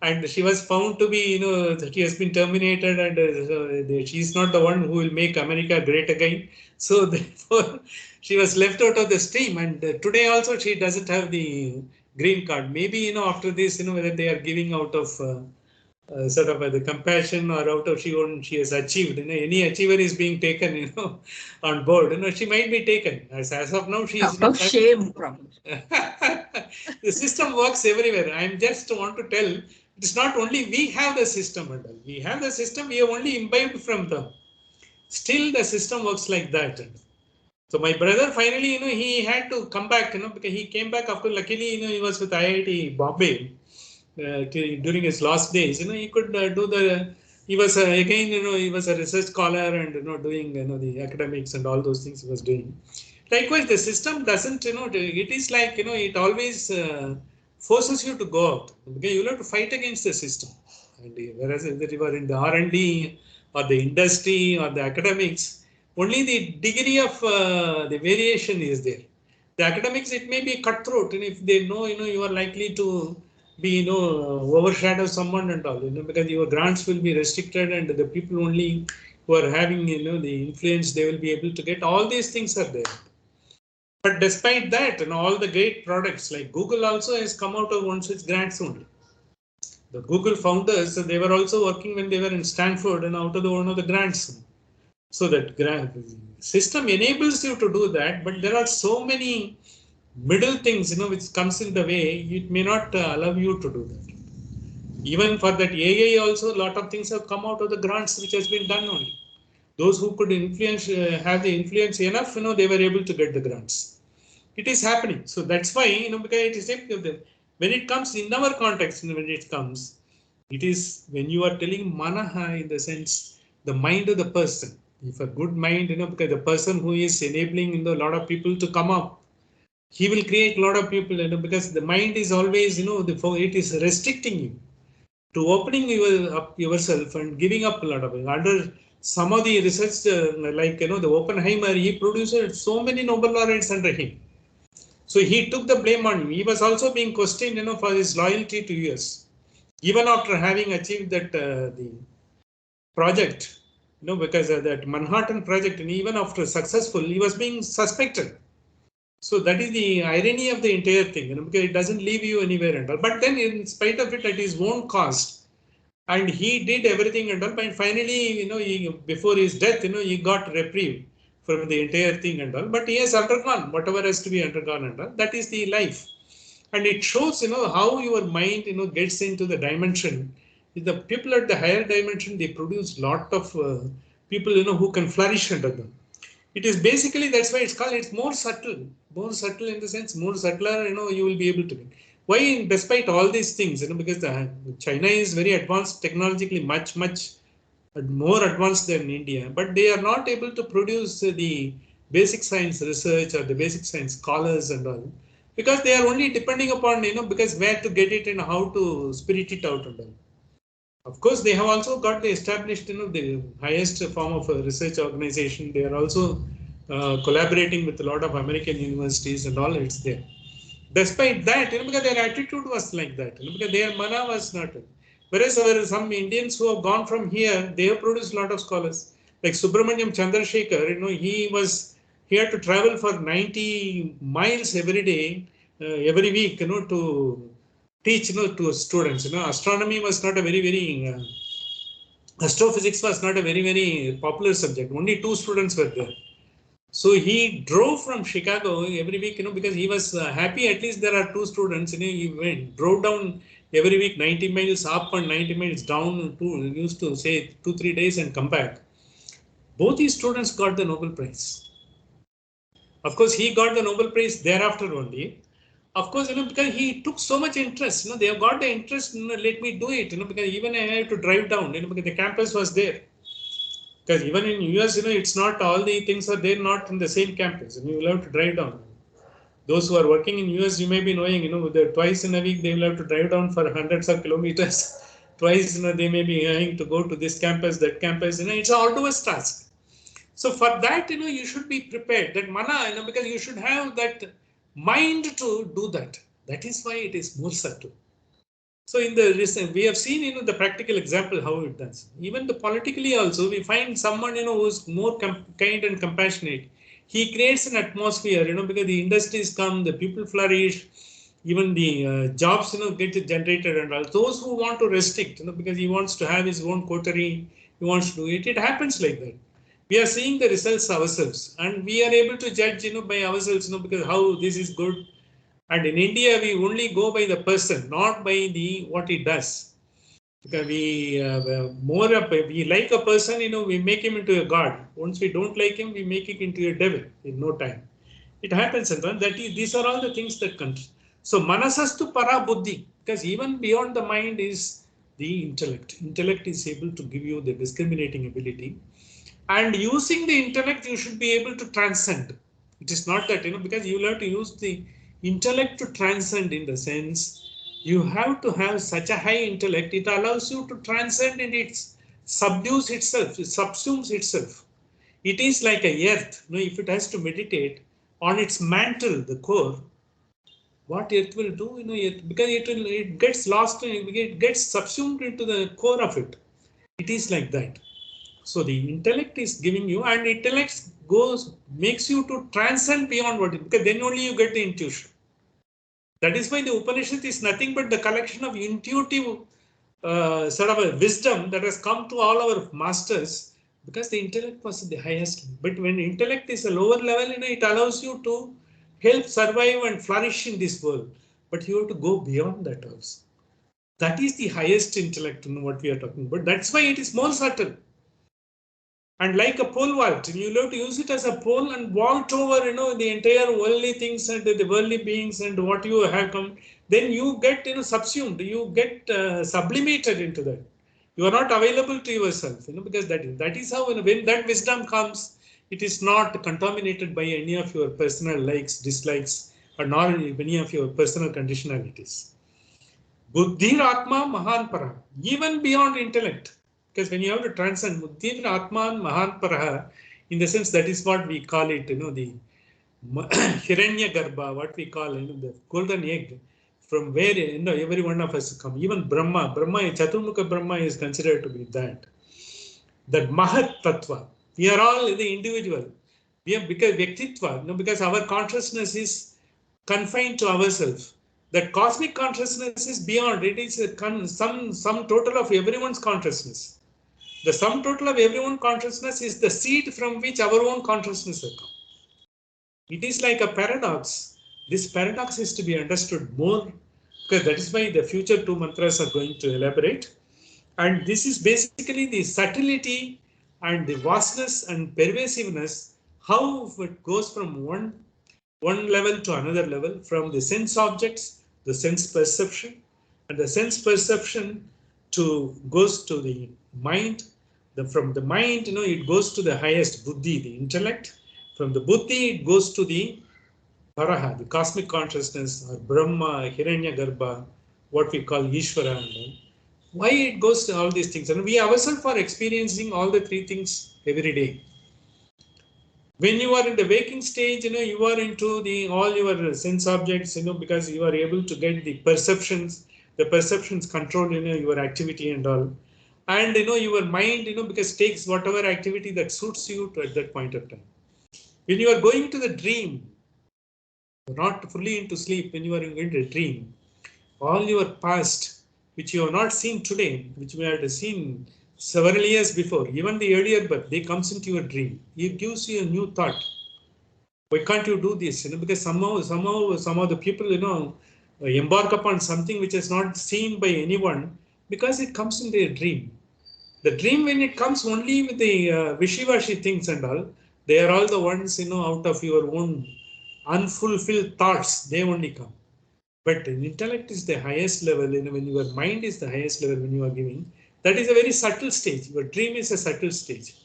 and she was found to be, that she has been terminated, and she's not the one who will make America great again. So therefore, she was left out of the stream, and today also she doesn't have the green card. Maybe, after this, whether they are giving out of sort of the compassion or out of she has achieved. Any achiever is being taken, on board. She might be taken. As of now, she is out of shame, probably. The system works everywhere. I just want to tell, it's not only we have the system, we have the system. We have only imbibed from them. Still, the system works like that. So my brother finally, he had to come back, because he came back after, luckily, he was with IIT Bombay. During his last days, he could do the. He was again, he was a research scholar and doing the academics and all those things he was doing. Likewise, the system doesn't, it is like it always forces you to go out, because you have to fight against the system. And whereas if you are in the R&D or the industry or the academics, only the degree of the variation is there. The academics, it may be cutthroat, and if they know, you are likely to be, overshadow someone and all, because your grants will be restricted, and the people only who are having, the influence, they will be able to get. All these things are there. But despite that, all the great products like Google also has come out of one such grants only. The Google founders, they were also working when they were in Stanford and out of one of the grants. So that system enables you to do that, but there are so many middle things, which comes in the way, it may not allow you to do that. Even for that AI also, a lot of things have come out of the grants which has been done only. Those who could influence, have the influence enough, they were able to get the grants. It is happening. So that's why, because it is when it comes in our context, when it comes, it is when you are telling manaha, in the sense, the mind of the person. If a good mind, because the person who is enabling, a lot of people to come up, he will create a lot of people, because the mind is always, it is restricting you to opening up yourself and giving up a lot of it. Under some of the research, like, the Oppenheimer, he produced so many Nobel laureates under him. So he took the blame on him. He was also being questioned, for his loyalty to US. Even after having achieved that the project, because that Manhattan project, and even after successful, he was being suspected. So that is the irony of the entire thing, because it doesn't leave you anywhere and all. But then, in spite of it, at his own cost, and he did everything and all. And finally, before his death, he got reprieve from the entire thing and all. But he has undergone whatever has to be undergone and all. That is the life, and it shows, how your mind, gets into the dimension. The people at the higher dimension, they produce lot of people, who can flourish under them. It is basically, that's why it's called, it's more subtle in the sense, more subtler, you will be able to. Why, despite all these things, because China is very advanced technologically, much more advanced than India, but they are not able to produce the basic science research or the basic science scholars and all, because they are only depending upon, because where to get it and how to spirit it out and all. Of course, they have also got the established, the highest form of a research organization. They are also collaborating with a lot of American universities and all. It's there. Despite that, because their attitude was like that, because their mana was not. Whereas some Indians who have gone from here, they have produced a lot of scholars. Like Subramaniam Chandrasekhar, he had to travel for 90 miles every day, every week, to teach, to students. Astronomy was not a very astrophysics was not a very popular subject. Only 2 students were there. So he drove from Chicago every week, because he was happy. At least there are two students, he drove down every week 90 miles up and 90 miles down. Used to say 2-3 days and come back. Both these students got the Nobel Prize. Of course, he got the Nobel Prize thereafter only. Of course, because he took so much interest. They have got the interest. Let me do it. Because even I had to drive down. Because the campus was there. Because even in US, it's not all the things are there, not in the same campus. And you will have to drive down. Those who are working in US, you may be knowing, twice in a week they will have to drive down for hundreds of kilometers. Twice, they may be having to go to this campus, that campus. It's an arduous task. So for that, you should be prepared. That mana, because you should have that mind to do that. That is why it is more subtle. So in the recent, we have seen, the practical example how it does. Even the politically also, we find someone, who's more kind and compassionate. He creates an atmosphere, because the industries come, the people flourish, even the jobs, get generated, and all. Those who want to restrict, because he wants to have his own coterie, he wants to do it. It happens like that. We are seeing the results ourselves, and we are able to judge, by ourselves, because how this is good. And in India, we only go by the person, not by the what he does. Because we like a person, we make him into a god. Once we don't like him, we make it into a devil in no time. It happens, and these are all the things that come. So manasastu para buddhi, because even beyond the mind is the intellect. Intellect is able to give you the discriminating ability. And using the intellect, you should be able to transcend. It is not that, because you have to use the intellect to transcend, in the sense you have to have such a high intellect. It allows you to transcend, and it subdues itself, it subsumes itself. It is like a earth. If it has to meditate on its mantle, the core, what earth will do, because it gets lost, it gets subsumed into the core of it. It is like that. So the intellect is giving you, and intellect makes you to transcend beyond what, because then only you get the intuition. That is why the Upanishad is nothing but the collection of intuitive sort of a wisdom that has come to all our masters, because the intellect was the highest. But when intellect is a lower level, it allows you to help survive and flourish in this world. But you have to go beyond that also. That is the highest intellect, what we are talking about. That's why it is more subtle. And like a pole vault, you have to use it as a pole and vault over, the entire worldly things and the worldly beings and what you have come. Then you get, subsumed. You get sublimated into that. You are not available to yourself, because that is how, when that wisdom comes, it is not contaminated by any of your personal likes, dislikes, or nor any of your personal conditionalities. Buddhir Atma Mahan Para, even beyond intellect. Because when you have to transcend Buddhir Atman Mahan Paraha, in the sense that is what we call it, the Hiranya Garbha, what we call, the golden egg, from where, every one of us come. Even Brahma, Chaturmukha Brahma is considered to be that. That Mahat Tattva. We are all the individual. We have become Vyaktitva, because our consciousness is confined to ourselves. That cosmic consciousness is beyond. It is some total of everyone's consciousness. The sum total of everyone's consciousness is the seed from which our own consciousness has come. It is like a paradox. This paradox is to be understood more, because that is why the future two mantras are going to elaborate. And this is basically the subtlety and the vastness and pervasiveness, how it goes from one level to another level, from the sense objects, the sense perception, and the sense perception goes to the mind. From the mind, it goes to the highest buddhi, the intellect. From the buddhi, it goes to the paraha, the cosmic consciousness, or Brahma, Hiranya Garbha, what we call Ishvara. And why it goes to all these things? And we ourselves are experiencing all the three things every day. When you are in the waking stage, you are into all your sense objects, because you are able to get the perceptions control, your activity and all. And, your mind, because takes whatever activity that suits you at that point of time. When you are going to the dream, not fully into sleep, when you are going to dream, all your past, which you have not seen today, which you had seen several years before, even the earlier birth, they comes into your dream. It gives you a new thought. Why can't you do this? Because somehow some of the people, embark upon something which is not seen by anyone because it comes in their dream. The dream, when it comes only with the wishy-washy things and all, they are all the ones, out of your own unfulfilled thoughts, they only come. But intellect is the highest level, when your mind is the highest level, when you are giving, that is a very subtle stage. Your dream is a subtle stage.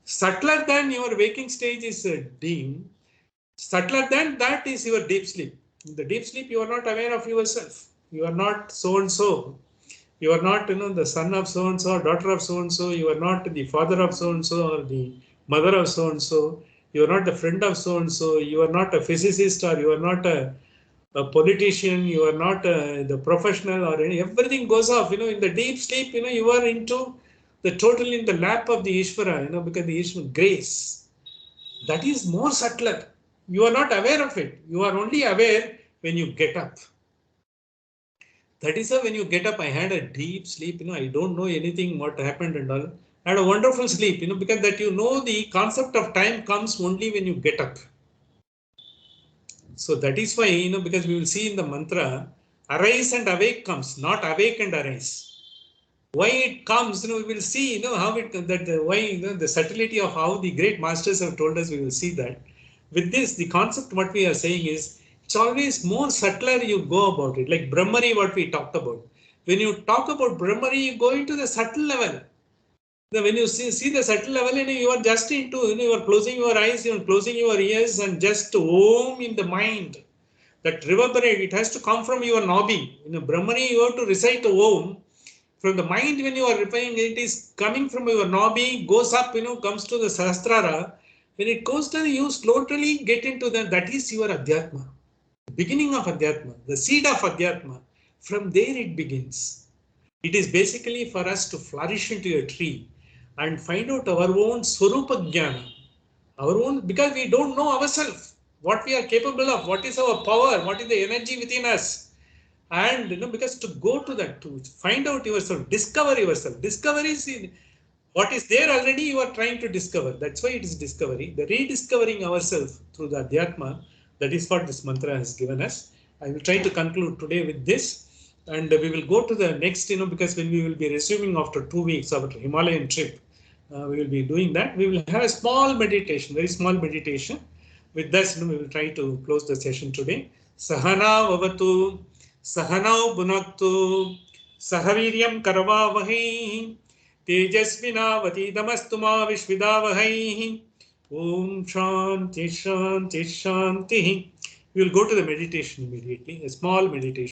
Subtler than your waking stage is a dream. Subtler than that is your deep sleep. In the deep sleep, you are not aware of yourself. You are not so and so. You are not, the son of so and so, daughter of so and so. You are not the father of so and so, or the mother of so and so. You are not the friend of so and so. You are not a physicist, or you are not a politician. You are not the professional, or everything goes off. In the deep sleep, you are into the total in the lap of the Ishvara. Because the Ishvara grace, that is more subtler. You are not aware of it. You are only aware when you get up. That is when you get up. I had a deep sleep. I don't know anything what happened and all. I had a wonderful sleep. Because that the concept of time comes only when you get up. So that is why, because we will see in the mantra, arise and awake comes, not awake and arise. Why it comes, we will see, how it, that why, the subtlety of how the great masters have told us, we will see that. With this, the concept what we are saying is, it's always more subtler you go about it, like Brahmari what we talked about. When you talk about Brahmari, you go into the subtle level. When you see the subtle level, you are just into, you are closing your eyes, you are closing your ears and just Om in the mind. That reverberate, it has to come from your nabi. Brahmani, you have to recite Om. From the mind, when you are replying, it is coming from your nabi, goes up, comes to the Sahasrara. When it goes to you slowly get into that is your Adhyatma. The beginning of Adhyatma, the seed of Adhyatma. From there it begins. It is basically for us to flourish into a tree and find out our own Swarupa Jnana. Our own, because we don't know ourselves, what we are capable of, what is our power, what is the energy within us. And because to go to that, to find out yourself, discover yourself. Discovery is what is there already, you are trying to discover. That's why it is discovery. The rediscovering ourselves through the Adhyatma, that is what this mantra has given us. I will try to conclude today with this. And we will go to the next, because when we will be resuming after 2 weeks of our Himalayan trip, we will be doing that. We will have a small meditation, very small meditation. With this, we will try to close the session today. Sahana vavatu, sahanau bhunaktu, sahaviryam karavavahi, tejasvinavati ma vishvidavahi. Om Shanti Shanti Shanti. We will go to the meditation immediately, a small meditation.